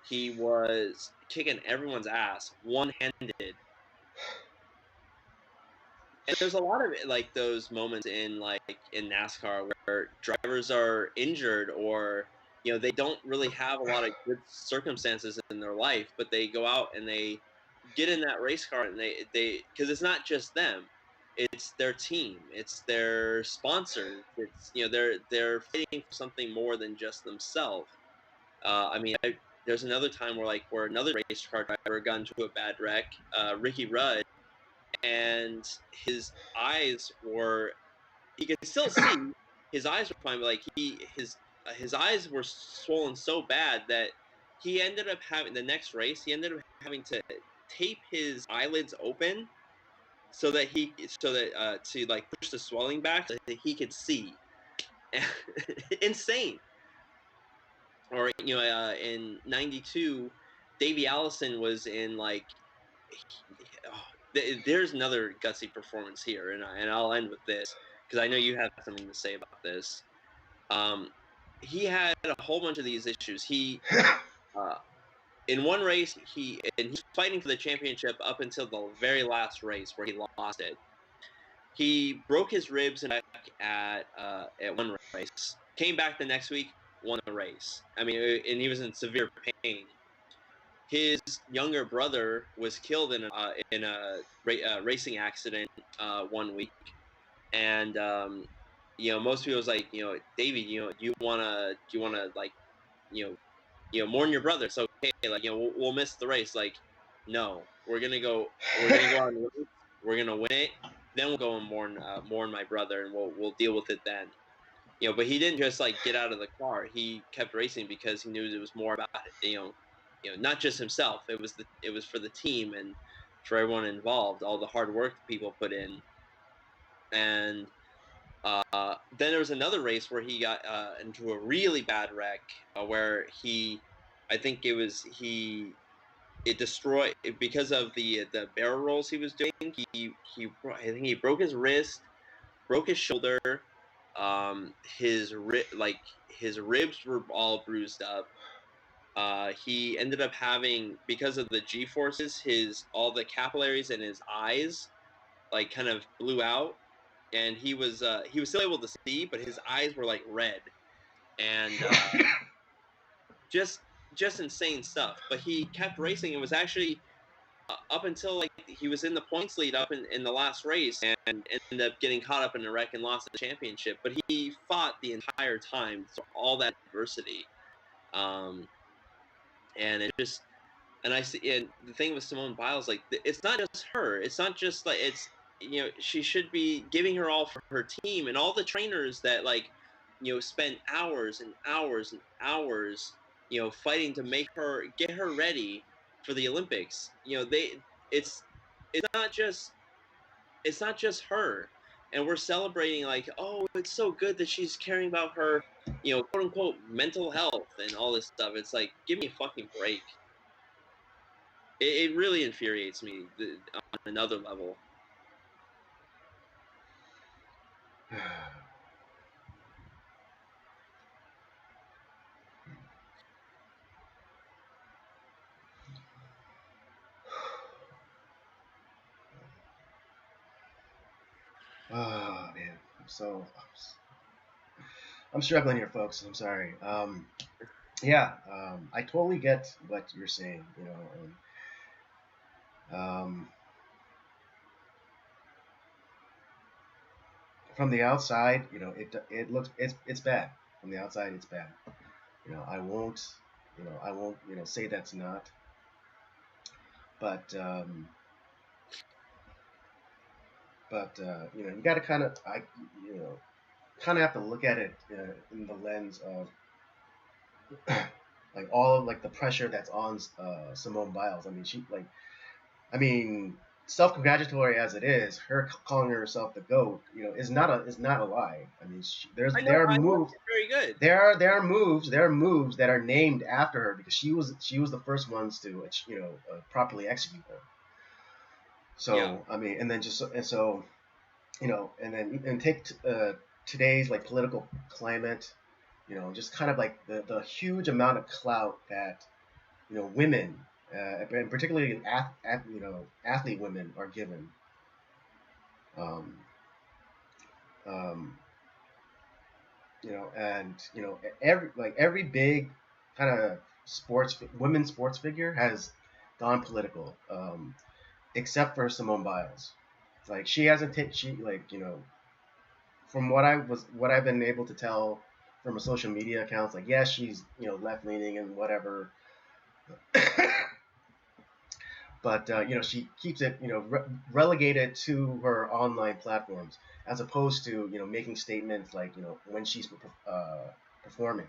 He was kicking everyone's ass, one-handed. And there's a lot of like those moments in NASCAR where drivers are injured, or they don't really have a lot of good circumstances in their life, but they go out and they get in that race car, and they because it's not just them, it's their team, it's their sponsors, it's they're fighting for something more than just themselves. There's another time where another race car driver got into a bad wreck, Ricky Rudd, and his eyes were, you could still see his eyes were fine, but like his eyes were swollen so bad that he ended up having, the next race, he ended up having to tape his eyelids open so that to like push the swelling back so that he could see. Insane. Or in '92, Davey Allison was in there's another gutsy performance here, and I'll end with this because I know you have something to say about this. He had a whole bunch of these issues. in one race he's fighting for the championship up until the very last race where he lost it. He broke his ribs and back at one race. Came back the next week, won the race. I mean, and he was in severe pain. His younger brother was killed in a racing accident 1 week, and most people was like, David, do you wanna like, mourn your brother. It's okay, like, we'll miss the race. Like, no, we're gonna go out and race. We're gonna win it. Then we'll go and mourn my brother, and we'll deal with it then. But he didn't just like get out of the car. He kept racing because he knew it was more about not just himself. It was for the team and for everyone involved. All the hard work people put in, and then there was another race where he got into a really bad wreck where I think it destroyed because of the barrel rolls he was doing. I think he broke his wrist, broke his shoulder. His ribs were all bruised up. He ended up having, because of the G forces, all the capillaries in his eyes like kind of blew out, and he was still able to see, but his eyes were like red, and just insane stuff. But he kept racing and was actually up until like he was in the points lead up in the last race, and ended up getting caught up in a wreck and lost the championship. But he fought the entire time through all that adversity, and it just and I see. And the thing with Simone Biles, like, it's not just her. It's not just like she should be giving her all for her team and all the trainers that spend hours and hours and hours, fighting to get her ready for the Olympics. It's it's not just her, and we're celebrating like, oh, it's so good that she's caring about her, quote unquote mental health and all this stuff. It's like, give me a fucking break. It really infuriates me on another level. Oh man, I'm struggling here, folks. I'm sorry. Yeah, I totally get what you're saying. From the outside, it looks it's bad. From the outside, it's bad. I won't, say that's not. But you got to kind of have to look at it in the lens of like all of like the pressure that's on Simone Biles. I mean, self-congratulatory as it is, her calling herself the GOAT, is not a lie. I mean, there are moves. Very good. There are moves that are named after her because she was the first ones to properly execute them. So yeah. I mean, and then take today's like political climate, just kind of like the huge amount of clout that women, and particularly athlete women, are given. And every big kind of women's sports figure has gone political, except for Simone Biles. Like, she hasn't from what I've been able to tell from her social media accounts, like, yes, she's left leaning and whatever, but she keeps it relegated to her online platforms, as opposed to making statements like when she's performing.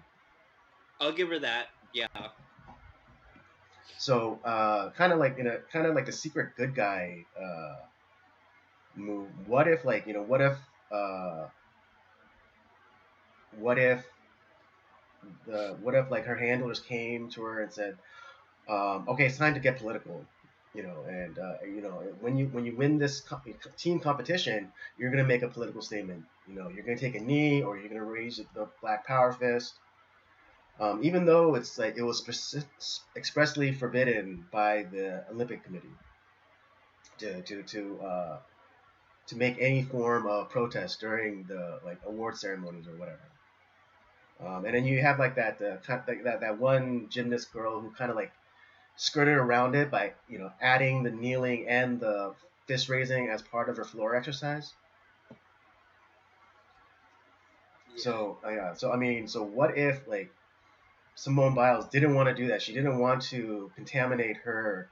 I'll give her that. Yeah. So kind of like the secret good guy move. What if like her handlers came to her and said, okay, it's time to get political, and when you win this team competition, you're gonna make a political statement. You're gonna take a knee, or you're gonna raise the Black Power fist. even though it's like it was expressly forbidden by the Olympic Committee to to to uh, to make any form of protest during the like award ceremonies or whatever. And then you have like that one gymnast girl who kind of like skirted around it by adding the kneeling and the fist raising as part of her floor exercise. Yeah. So I mean, so what if like Simone Biles didn't want to do that? She didn't want to contaminate her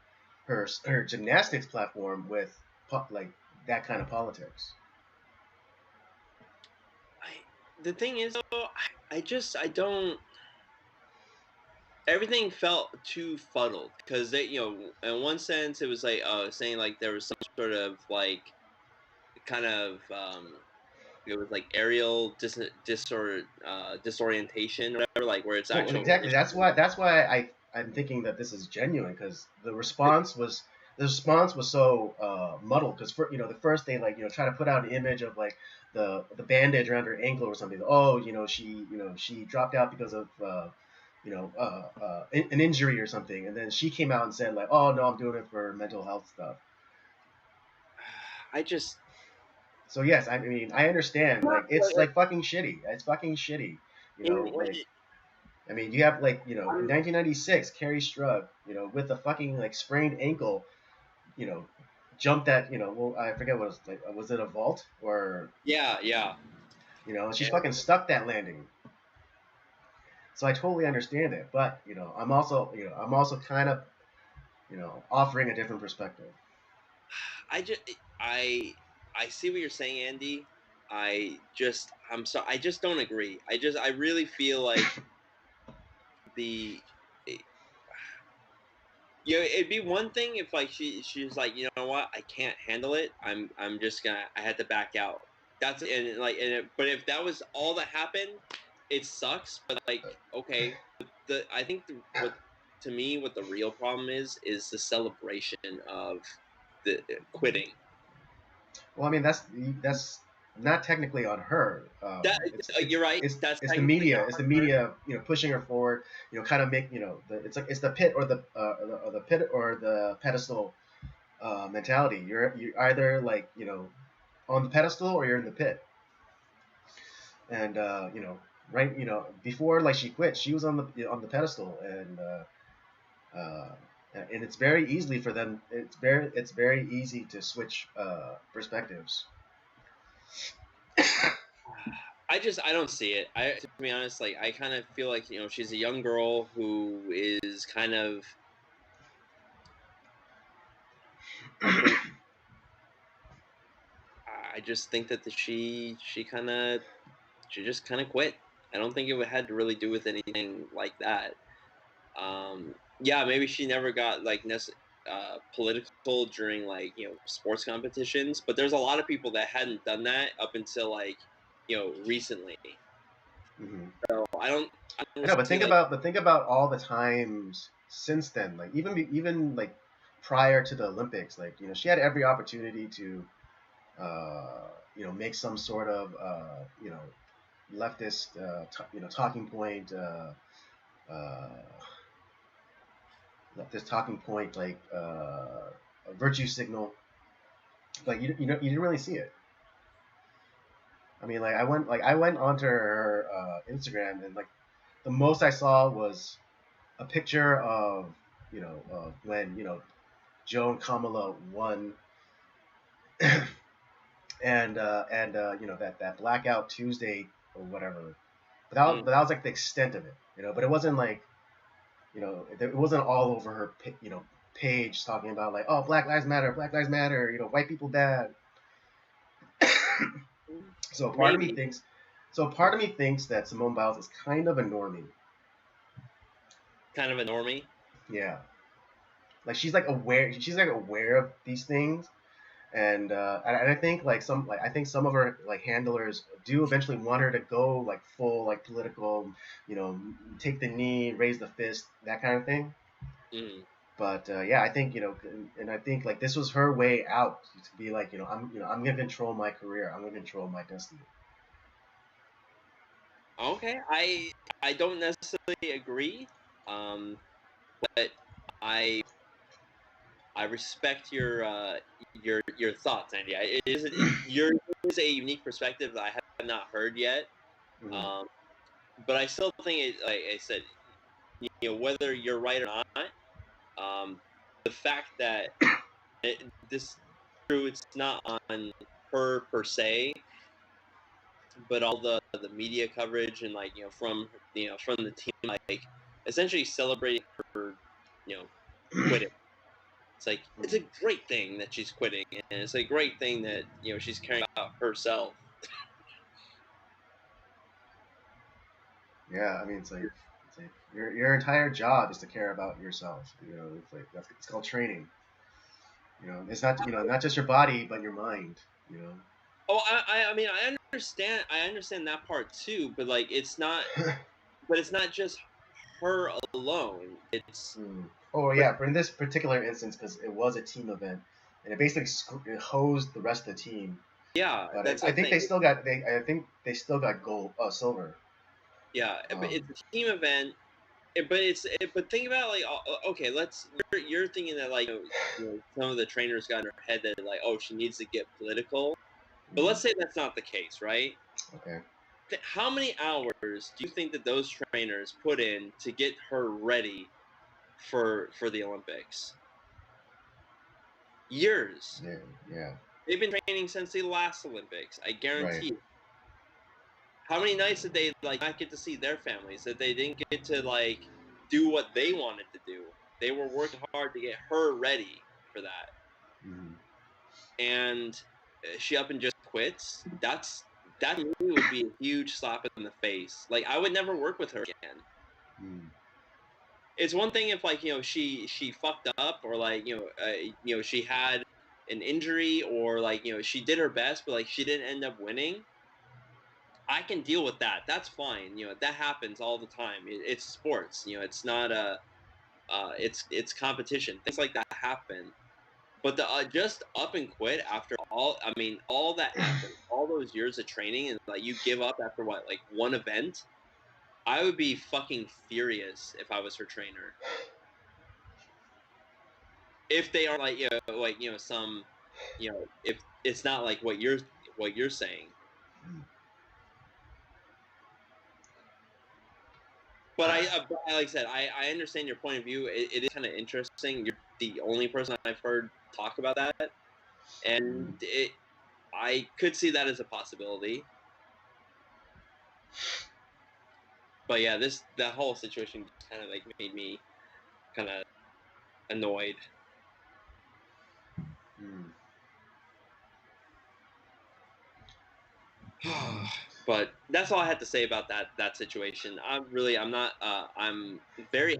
gymnastics platform with like that kind of politics. The thing is, though, I don't. Everything felt too fuddled because they, in one sense, it was like saying like there was some sort of like kind of it was like aerial disorientation or whatever, like where it's Well, actual exactly. That's issue. why. That's why I'm thinking that this is genuine because the response was so muddled. Because the first they like try to put out an image of like the bandage around her ankle or something. Oh, she dropped out because of an injury or something, and then she came out and said like, oh no, I'm doing it for mental health stuff. I just So yes, I mean I understand. Like it's like, like fucking shitty. It's fucking shitty. in, Like I mean, you have like in 1996, Carrie Strug, with a fucking like sprained ankle, you know, jumped that, well, I forget what it was like. Was it a vault or yeah. she's And fucking stuck that landing. So I totally understand it, but I'm also kind of offering a different perspective. I just I see what you're saying, Andy. I'm sorry. I just don't agree. I really feel like the it'd be one thing if like she's like, you know what, I can't handle it. I'm just gonna I had to back out. That's and like but if that was all that happened, it sucks. But like okay, the I think what to me what the real problem is the celebration of the quitting. Well, I mean that's not technically on her. That It's you're it's right. it's That's it's the technically media. on It's the her. media, pushing her forward. Kind of make it's like it's the pit or the pit or the pedestal mentality. You're either like on the pedestal or you're in the pit. And right, before like she quit, she was on the pedestal, uh, and it's very easily for them. It's very easy to switch perspectives. I don't see it. I To be honest, like I kind of feel like she's a young girl who is kind of I think I just think that she just kind of quit. I don't think it had to really do with anything like that. Yeah, maybe she never got like political during like sports competitions, but there's a lot of people that hadn't done that up until like recently. Hmm. So I I don't know, but see think like about but think about all the times since then. Like even like prior to the Olympics, like she had every opportunity to make some sort of leftist talking point uh, leftist talking point like a virtue signal. Like you didn't really see it. I mean, like I went onto her Instagram, and like the most I saw was a picture of when Joe and Kamala won, and that blackout Tuesday or whatever. But that was like the extent of it, But it wasn't like it wasn't all over her page talking about like, oh, Black Lives Matter, white people bad. So part of me maybe thinks, so part of me thinks that Simone Biles is kind of a normie. kind of a normie. Yeah, like she's like aware of these things, and I think some of her like handlers do eventually want her to go like full like political, you know, take the knee, raise the fist, that kind of thing. Mm. But yeah, I think and I think like this was her way out to be like I'm gonna control my career, I'm gonna control my destiny. Okay, I don't necessarily agree, but I I respect your thoughts, Andy. Yours is a unique perspective that I have not heard yet. Mm. Um, but I still think it, like I said, whether you're right or not, the fact that this true, it's not on her per se, but all the media coverage and like from the team, like essentially celebrating her, quitting. It's like it's a great thing that she's quitting, and it's a great thing that she's caring about herself. Yeah, I mean, it's like your entire job is to care about yourself. It's like it's called training. It's not not just your body, but your mind. You know. Oh, I mean I understand that part too, but like it's not just her alone. It's Mm. Oh but yeah, for in this particular instance, because it was a team event, and it basically it hosed the rest of the team. yeah, But that's I the think thing. I think they still got gold, silver. Yeah, but Um, it's a team event. But think about like okay, you're thinking that like some of the trainers got in her head that like oh she needs to get political, but mm, let's say that's not the case, right? okay. How many hours do you think that those trainers put in to get her ready for the Olympics? Years. Yeah, yeah, They've been training since the last Olympics. I right. guarantee. How many nights did they like not get to see their families? That they didn't get to like do what they wanted to do. They were working hard to get her ready for that, Mm, and she up and just quits. That to me would be a huge slap in the face. Like I would never work with her again. mm, It's one thing if like she fucked up or like she had an injury or like she did her best but like she didn't end up winning. I can deal with that. That's fine. That happens all the time. It's sports. It's not a it's competition. Things like that happen. But the just up and quit after I mean all that effort, all those years of training, and like you give up after what like one event. I would be fucking furious if I was her trainer. If they are like some if it's not like what you're saying. mm. But like I said, I understand your point of view. It is kind of interesting. You're the only person I've heard talk about that, and Mm. I could see that as a possibility. But yeah, that whole situation just kind of like made me kind of annoyed. Mm. But that's all I had to say about that situation. I'm very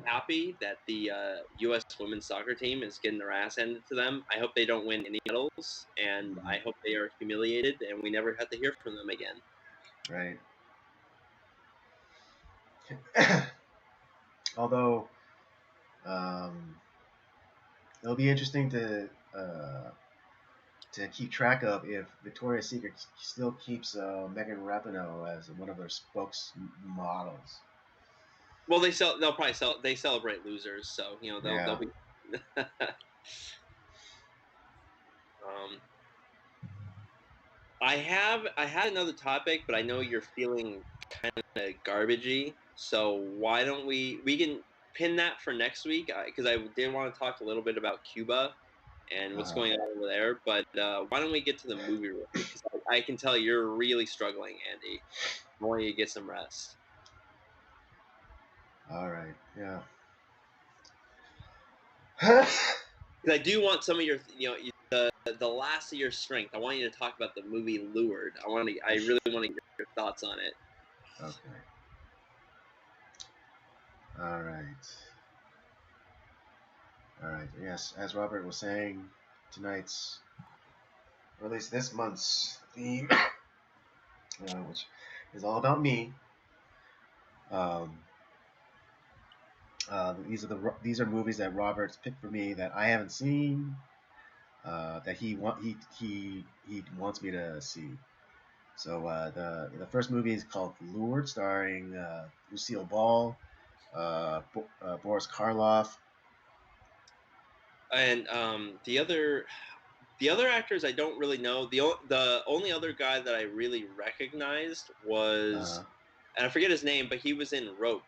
happy that the U.S. women's soccer team is getting their ass handed to them. I hope they don't win any medals, and Mm. I hope they are humiliated, and we never have to hear from them again. Right. Although um, it'll be interesting to keep track of if Victoria's Secret still keeps Megan Rapinoe as one of their spokesmodels. Well, they'll probably they celebrate losers, so they'll Yeah. be. um, I had another topic, but I know you're feeling kind of garbagey. So why don't we can pin that for next week? Because I did want to talk a little bit about Cuba and what's Uh-huh. going on over there. But why don't we get to the movie review? Because I can tell you're really struggling, Andy. I want you to get some rest. All right. Yeah. Because I do want some of your the last of your strength. I want you to talk about the movie Lured. I really want to get your thoughts on it. Okay. All right. All right. Yes, as Robert was saying, tonight's, or at least this month's theme, which is all about me. Um, these are movies that Robert's picked for me that I haven't seen, that he wants me to see. So the first movie is called Lured, starring Lucille Ball, Boris Karloff. And the other actors I don't really know. The only other guy that I really recognized was, Uh, and I forget his name, but he was in Rope.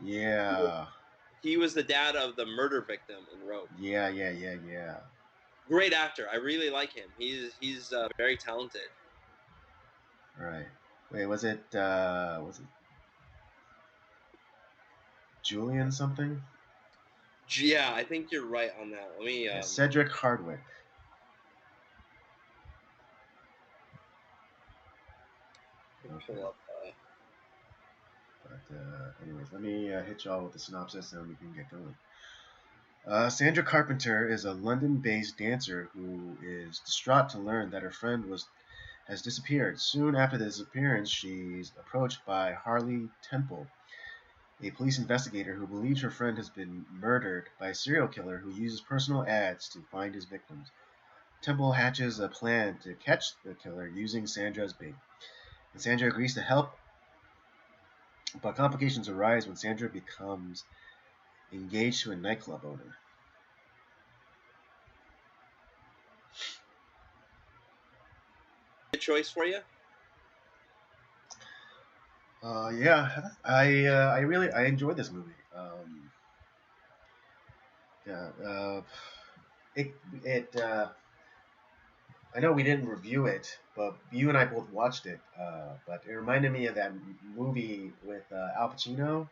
yeah, He was the dad of the murder victim in Rope. yeah. Great actor. I really like him. He's very talented. Right. Wait, was it Julian something? Yeah, I think you're right on that. Let me Yeah, Cedric Hardwick. Okay. pull up. But anyways, let me hit y'all with the synopsis and we can get going. Sandra Carpenter is a London-based dancer who is distraught to learn that her friend has disappeared. Soon after the disappearance, she's approached by Harley Temple, a police investigator who believes her friend has been murdered by a serial killer who uses personal ads to find his victims. Temple hatches a plan to catch the killer using Sandra as bait, and Sandra agrees to help, but complications arise when Sandra becomes engaged to a nightclub owner. Good choice for you. Yeah, I really I enjoyed this movie. Yeah, it I know we didn't review it, but you and I both watched it. But it reminded me of that movie with Al Pacino.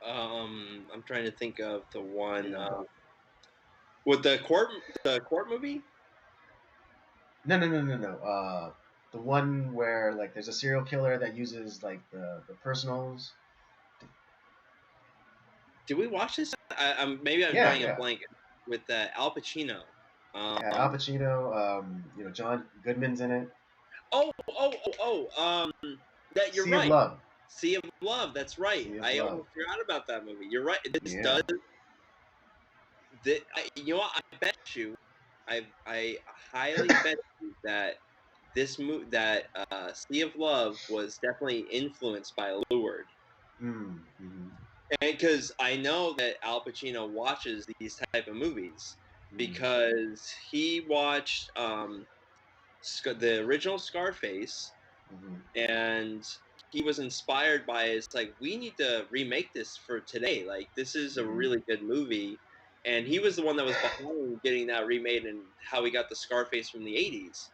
I'm trying to think of the one And with the court movie. no. The one where like there's a serial killer that uses like the personals. Did we watch this? Maybe I'm Yeah, drawing a yeah, blank with Al Pacino. yeah. Al Um, Pacino. John Goodman's in it. that you're Sea of right. Love. Sea of Love. That's right. Sea of I Love. almost forgot about that movie. You're right. This Yeah. does. You know what? I bet you. I highly bet you that that Sea of Love was definitely influenced by Lured. Mm-hmm. Because I know that Al Pacino watches these type of movies Mm-hmm. because he watched the original Scarface, Mm-hmm. and he was inspired by it. It's like, we need to remake this for today. Like, this is a Mm-hmm. really good movie, and he was the one that was behind getting that remade and how we got the Scarface from the '80s.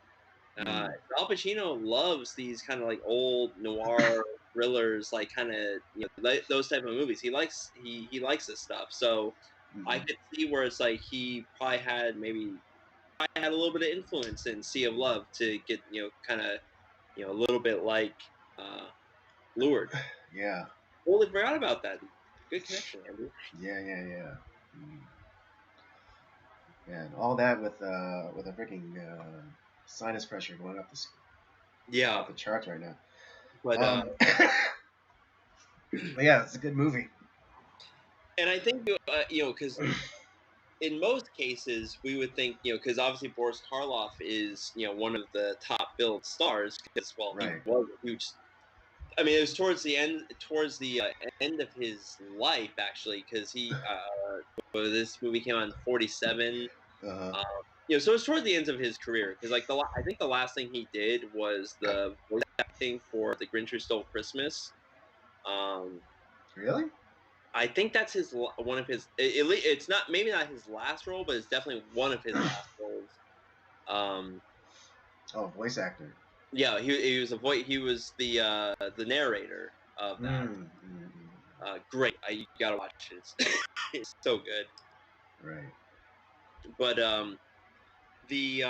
Uh, Mm-hmm. Al Pacino loves these kind of like old noir thrillers, like kind of like those type of movies. He likes this stuff. So I Mm-hmm. could see where it's like he probably had a little bit of influence in Sea of Love to get kind of a little bit like uh, Lured. Yeah. Totally forgot about that. Good connection, Andy. Yeah. Mm. Yeah, and all that with a freaking sinus pressure going Yeah, off the charts right now. but But yeah, it's a good movie. and I think because in most cases, we would think, because obviously Boris Karloff is, one of the top billed stars because, well, he Right. was a huge. I mean, it was towards the end of his life, actually, because this movie came out in '47. Uh, Um, so it's toward the end of his career because, like, I think the last thing he did was the voice acting for The Grinch Who Stole Christmas. Um, really? I think that's one of his. It's not, maybe not his last role, but it's definitely one of his last roles. Um, Oh, voice actor. yeah, he was a voice. He was the narrator of that. Mm. Great, you gotta watch it. It's so good. Right. But the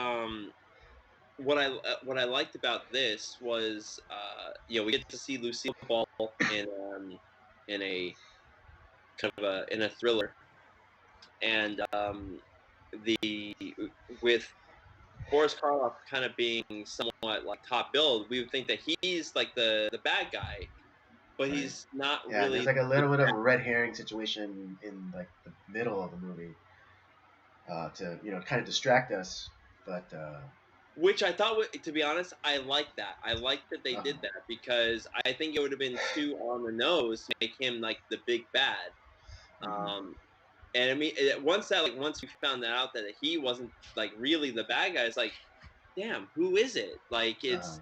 what I liked about this was we get to see Lucille Ball in a kind of in a thriller, and the with Boris Karloff kind of being somewhat like top billed, we would think that he's like the bad guy, but Right. he's not Yeah, and there's really. like a little bit of a red herring situation in like the middle of the movie to kind of distract us, but which I thought, to be honest, I like that. I like that they Uh-huh. did that because I think it would have been too on the nose to make him like the big bad. Hmm. Um, and I mean, once we found out that he wasn't like really the bad guy, it's like, damn, who is it? Like, Uh-huh.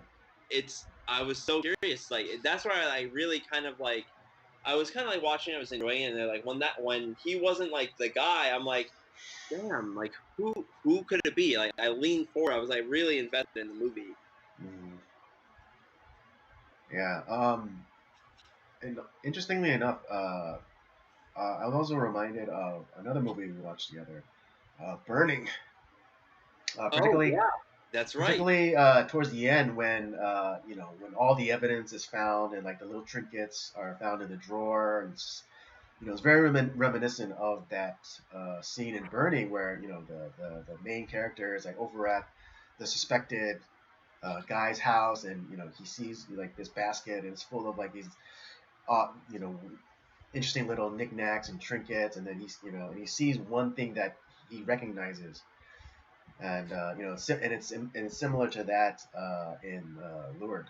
it's. I was so curious. Like, that's where I really kind of like. I was kind of like watching. I was enjoying it. And they're like, when he wasn't like the guy, I'm like, damn, like who could it be? Like, I leaned forward. I was like really invested in the movie. Hmm. Yeah. And interestingly enough, I was also reminded of another movie we watched together, Burning. Uh, Oh particularly, yeah, that's right. particularly towards the end when when all the evidence is found and like the little trinkets are found in the drawer. And it's very reminiscent of that scene in Burning where the main character is like over at the suspected guy's house, and he sees like this basket and it's full of like these uh, you know interesting little knickknacks and trinkets, and then he sees one thing that he recognizes, and it's similar to that in Lured.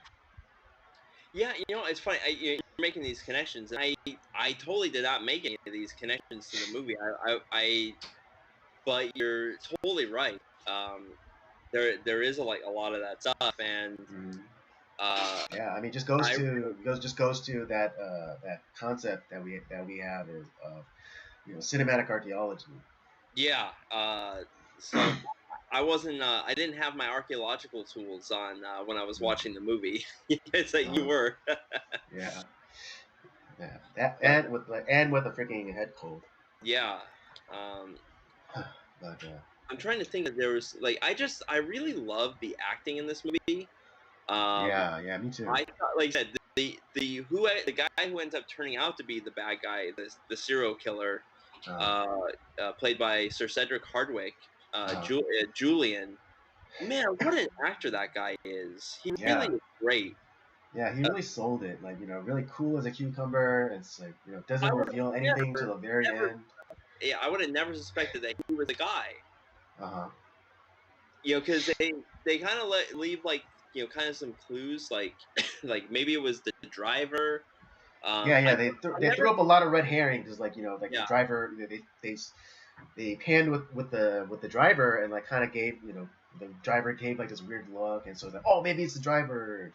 Yeah, it's funny. You're making these connections, and I totally did not make any of these connections to the movie. But you're totally right. There is a lot of that stuff, and Mm-hmm. uh, Yeah, I mean, I just goes to that concept that we have is cinematic archaeology. yeah. So I wasn't. I didn't have my archaeological tools on when I was watching the movie. It's that you Uh, were. yeah, yeah, that But and with the freaking head cold. yeah. Um, But I'm trying to think if there was like I really love the acting in this movie. Um, yeah, yeah, me too. I thought, like I said, the guy who ends up turning out to be the bad guy, the serial killer, Uh, uh, played by Sir Cedric Hardwicke, uh, Julian. Man, what an actor that guy is! He really yeah, is great. yeah, he Uh, really sold it. Like really cool as a cucumber. It's like I doesn't would reveal have anything till the very never, end. yeah, I would have never suspected that he was the guy. Uh huh. Because they kind of leave like kind of some clues, like like maybe it was the driver. Yeah, yeah. I They never, threw up a lot of red herring because like the yeah, driver they panned with the driver and like kind of gave the driver gave like this weird look, and so it's like, oh, maybe it's the driver.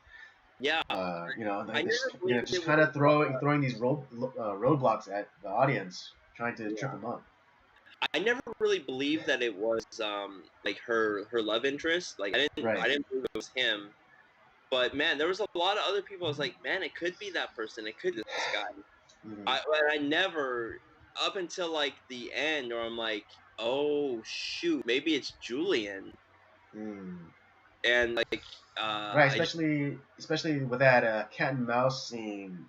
yeah. Like I this, never believed just it kind was. of throwing these roadblocks at the audience, trying to trip Yeah, them up. I never really believed that it was like her love interest. Like I Right. didn't believe it was him. But man, there was a lot of other people. I was like, man, it could be that person. It could be this guy. Hmm. I never up until like the end, or I'm like, oh shoot, maybe it's Julian. Mm. And like Right, I especially with that cat and mouse scene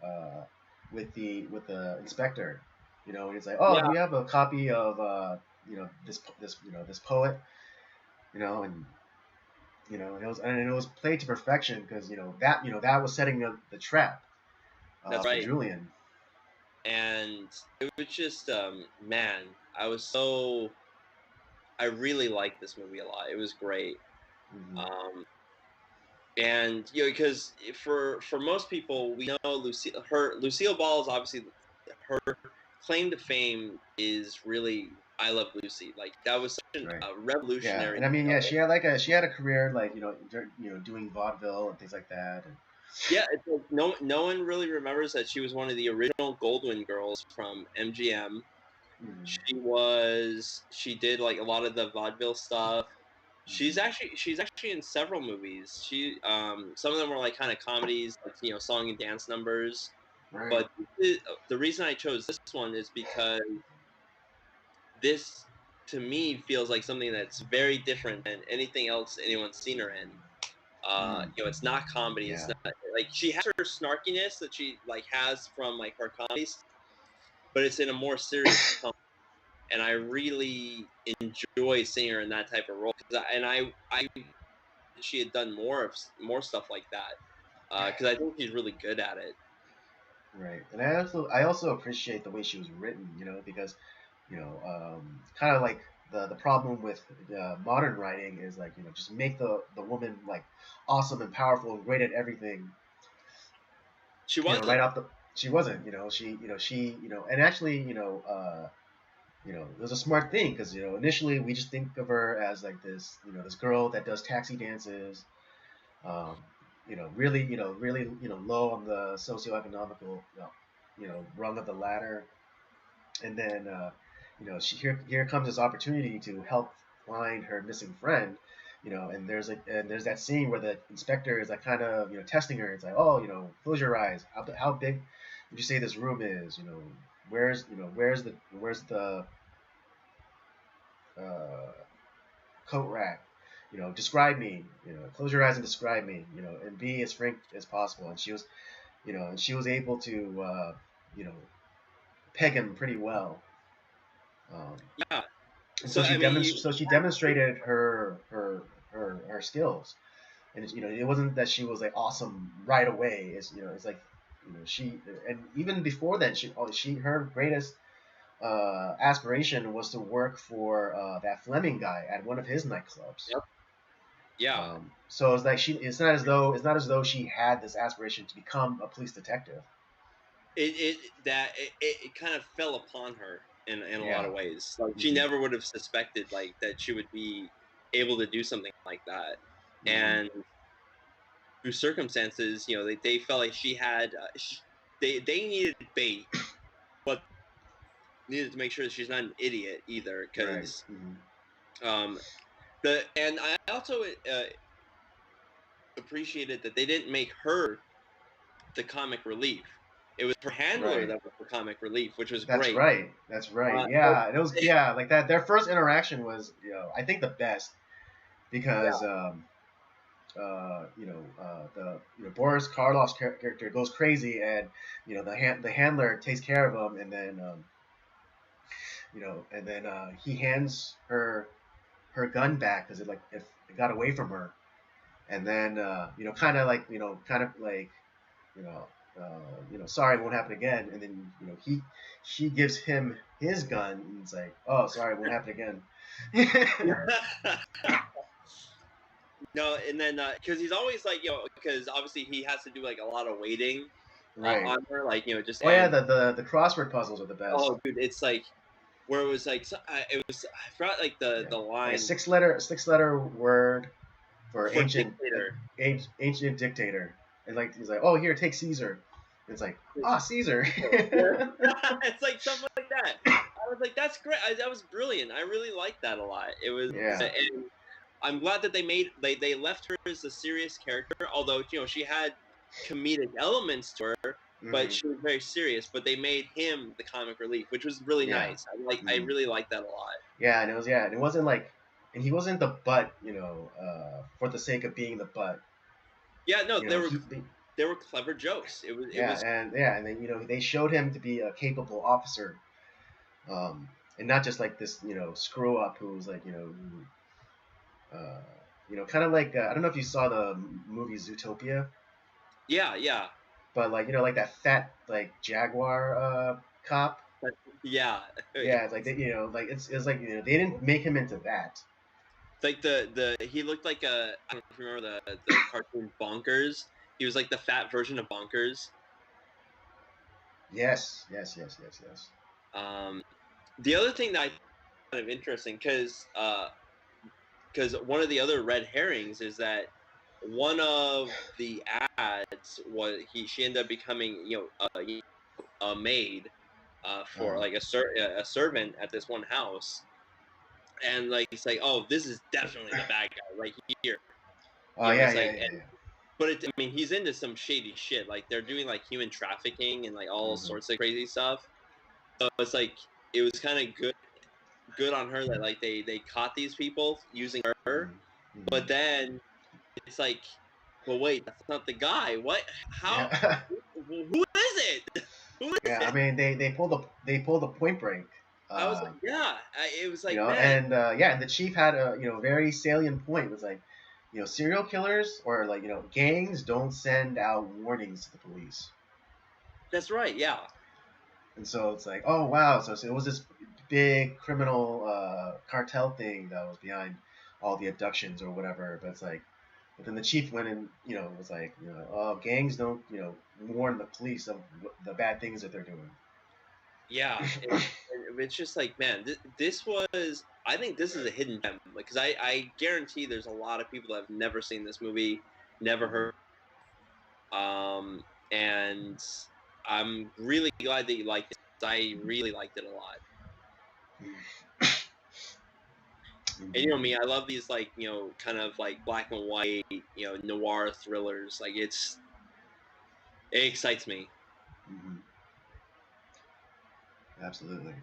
with the inspector. And he's like, "Oh, yeah, do you have a copy of this poet?" And it was played to perfection because that was setting the trap that's for right. Julian. And it was just man, I really liked this movie a lot. It was great. Hmm. Um, and because for most people, we know Lucille Ball is obviously her claim to fame is really I Love Lucy. Like that was such Right. a Yeah, revolutionary and I mean, yeah, show. she had a career like doing vaudeville and things like that. And, Yeah, it's like no one really remembers that she was one of the original Goldwyn girls from MGM. mhm. She did like a lot of the vaudeville stuff. Mhm. She's actually in several movies. Some of them were like kind of comedies, like song and dance numbers. Right. But the reason I chose this one is because this to me feels like something that's very different than anything else anyone's seen her in. Mm. It's not comedy. It's Yeah. not like she has her snarkiness that she like has from like her comedies, but it's in a more serious tone. And I really enjoy seeing her in that type of role. I she had done more stuff like that because I think she's really good at it. Right. And I also appreciate the way she was written, because kind of like the problem with modern writing is like just make the woman like awesome and powerful and great at everything. She Right wasn't. off the she wasn't. She and actually it was a smart thing because initially we just think of her as like this this girl that does taxi dances, um, really low on the socioeconomical rung of the ladder, and then here comes this opportunity to help find her missing friend, and there's that scene where the inspector is like kind of testing her. It's like, oh, close your eyes. How big would you say this room is? Where's the uh, coat rack? Describe me. Close your eyes and describe me. And be as frank as possible. And she was able to you know peg him pretty well. Um, Yeah. and So I mean, so she demonstrated her skills, and it wasn't that she was like awesome right away. It's like she, and even before then her greatest aspiration was to work for that Fleming guy at one of his nightclubs. yep. Yeah. So it's like it's not as though she had this aspiration to become a police detective. It kind of fell upon her in a lot Yeah. of ways. Like she Mm-hmm. never would have suspected like that she would be able to do something like that, Mm-hmm. and through circumstances, they felt like she had they needed bait, but needed to make sure that she's not an idiot either, Right. because Mm-hmm. and I also appreciated that they didn't make her the comic relief. It was her handler Right. that was the comic relief, which was That's great. right. That's right. So, Yeah. And it was like that. Their first interaction was I think the best yeah, because the Boris Karloff's character goes crazy, and the handler takes care of him, and then he hands her gun back because it got away from her, and then kind of like you know sorry, it won't happen again, and then she gives him his gun, and it's like, oh, sorry, it won't happen again. no, and then because he's always like because obviously he has to do like a lot of waiting Right. on her, like just Oh yeah, and the crossword puzzles are the best. oh dude, it's like where it was like it was I forgot like Yeah, the like a line six letter word for for dictator. ancient dictator, and like he's like, oh, here, take Caesar. And it's like, ah, Caesar. It's like something like that. I was like, that's great. That was brilliant. I really liked that a lot. It was, Yeah. and I'm glad that they left her as a serious character. Although she had comedic elements to her, but Hmm. she was very serious. But they made him the comic relief, which was really Yeah. nice. I Hmm. really liked that a lot. Yeah, and it wasn't like, and he wasn't the butt, for the sake of being the butt. Yeah, no, You know, they were clever jokes. It was and then they showed him to be a capable officer, and not just like this screw up who's like kind of like I don't know if you saw the movie Zootopia, yeah. but like like that fat like jaguar cop. But, yeah. Yeah, it's like like it's like they didn't make him into that. Like the he looked like I don't know if you remember the cartoon Bonkers. He was like the fat version of Bonkers. Yes, yes, yes, yes, yes. Um, the other thing that I kind of interesting because one of the other red herrings is that one of the ads was she ended up becoming a maid for Uh, like a servant at this one house, and like it's like, oh, this is definitely the bad guy right here. oh yeah, It's yeah, like, yeah, yeah. but I mean, he's into some shady shit. Like they're doing like human trafficking and like all Mm-hmm. sorts of crazy stuff. So it's like it was kind of good on her that like they caught these people using her. Mm-hmm. But Mm-hmm. then it's like, well, wait, that's not the guy. What? How? Yeah, Who is it? Who is yeah. I it? mean, they pulled a Point Break. I was like, yeah. It was like, man, And yeah, and the chief had a very salient point. It was like, serial killers or like gangs don't send out warnings to the police. that's right. Yeah, And so it's like, oh wow, so it was this big criminal cartel thing that was behind all the abductions or whatever. But it's like, but then the chief went and was like, oh, gangs don't warn the police of the bad things that they're doing. Yeah, it's just like, man, this was. I think this is a hidden gem, because I guarantee there's a lot of people that have never seen this movie, never heard. And I'm really glad that you liked it. I really liked it a lot. And me, I love these kind of like black and white, noir thrillers. Like it excites me. Mm-hmm. Absolutely.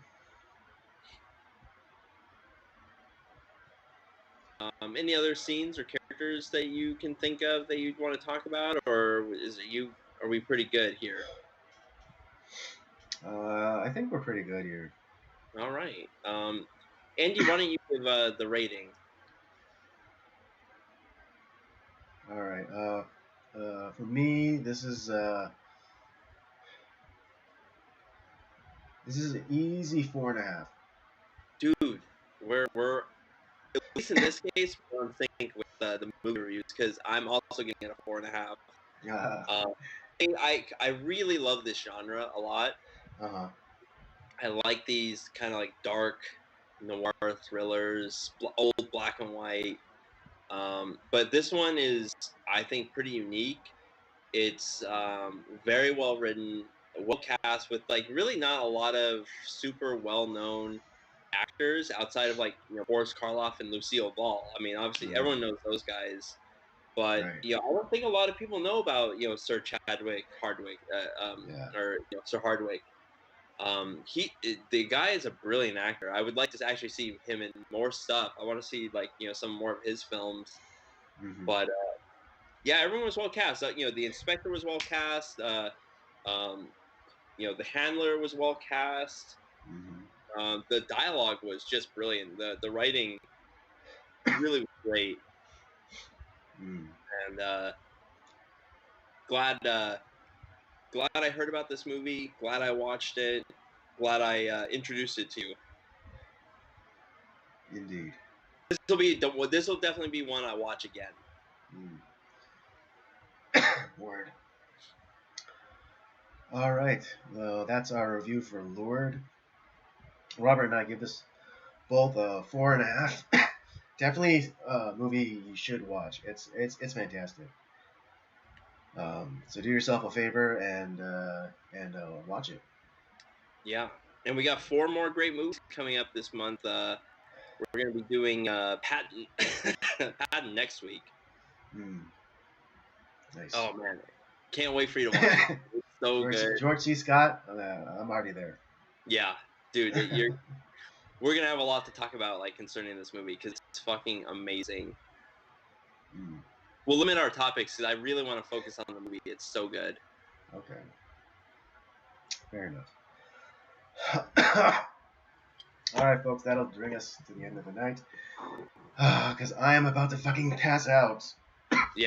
Any other scenes or characters that you can think of that you'd want to talk about, or are we pretty good here? I think we're pretty good here. All right. Andy, why don't you give the rating? All right. For me, this is an easy 4.5. Dude, we're at least in this case we're on sync with the movie reviews, because I'm also giving it a 4.5. I really love this genre a lot. Uh-huh. I like these kind of like dark noir thrillers, old black and white. But this one is, I think, pretty unique. It's very well written, well cast, with like really not a lot of super well known actors outside of like Boris Karloff and Lucille Ball. I mean, obviously everyone knows those guys, but Right. I don't think a lot of people know about Sir Chadwick Hardwick, or Sir Hardwick. The guy is a brilliant actor. I would like to actually see him in more stuff. I want to see like some more of his films. Mm-hmm. But yeah, everyone was well cast. The inspector was well cast. The handler was well cast. Mm-hmm. The dialogue was just brilliant. The writing really was great. And glad I heard about this movie. Glad I watched it. Glad I introduced it to you. Indeed. This will definitely be one I watch again. Word. All right. Well, that's our review for Lured. Robert and I give this both a 4.5. Definitely a movie you should watch. It's fantastic. So do yourself a favor and watch it. Yeah, and we got 4 more great movies coming up this month. We're going to be doing Patton Patton next week. Nice. Oh man, can't wait for you to watch it. It's so good. George C. Scott, I'm already there. Yeah, dude, we're gonna have a lot to talk about concerning this movie, because it's fucking amazing. We'll limit our topics because I really want to focus on the movie. It's so good. Okay. Fair enough. All right, folks, that'll bring us to the end of the night. Because I am about to fucking pass out. Yeah,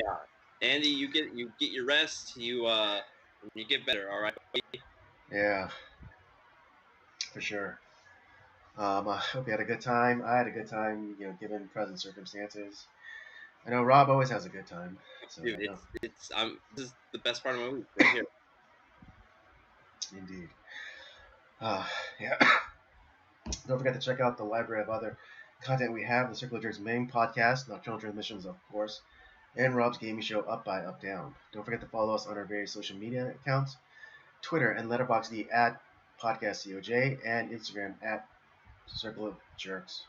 Andy, you get your rest. You get better. All right. Yeah, for sure. I hope you had a good time. I had a good time, given present circumstances. I know Rob always has a good time. So, dude, this is the best part of my week right here. Indeed. Yeah. Don't forget to check out the library of other content we have. The Circle of Jerks main podcast, Nocturnal Transmissions, of course, and Rob's gaming show, Up by Up Down. Don't forget to follow us on our various social media accounts, Twitter and Letterboxd at PodcastCOJ, and Instagram at Circle of Jerks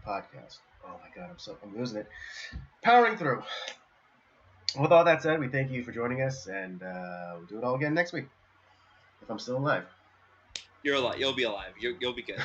Podcast. Oh my god, I'm losing it. Powering through. With all that said, we thank you for joining us, and we'll do it all again next week. If I'm still alive. You're alive. You'll be alive. You'll be good.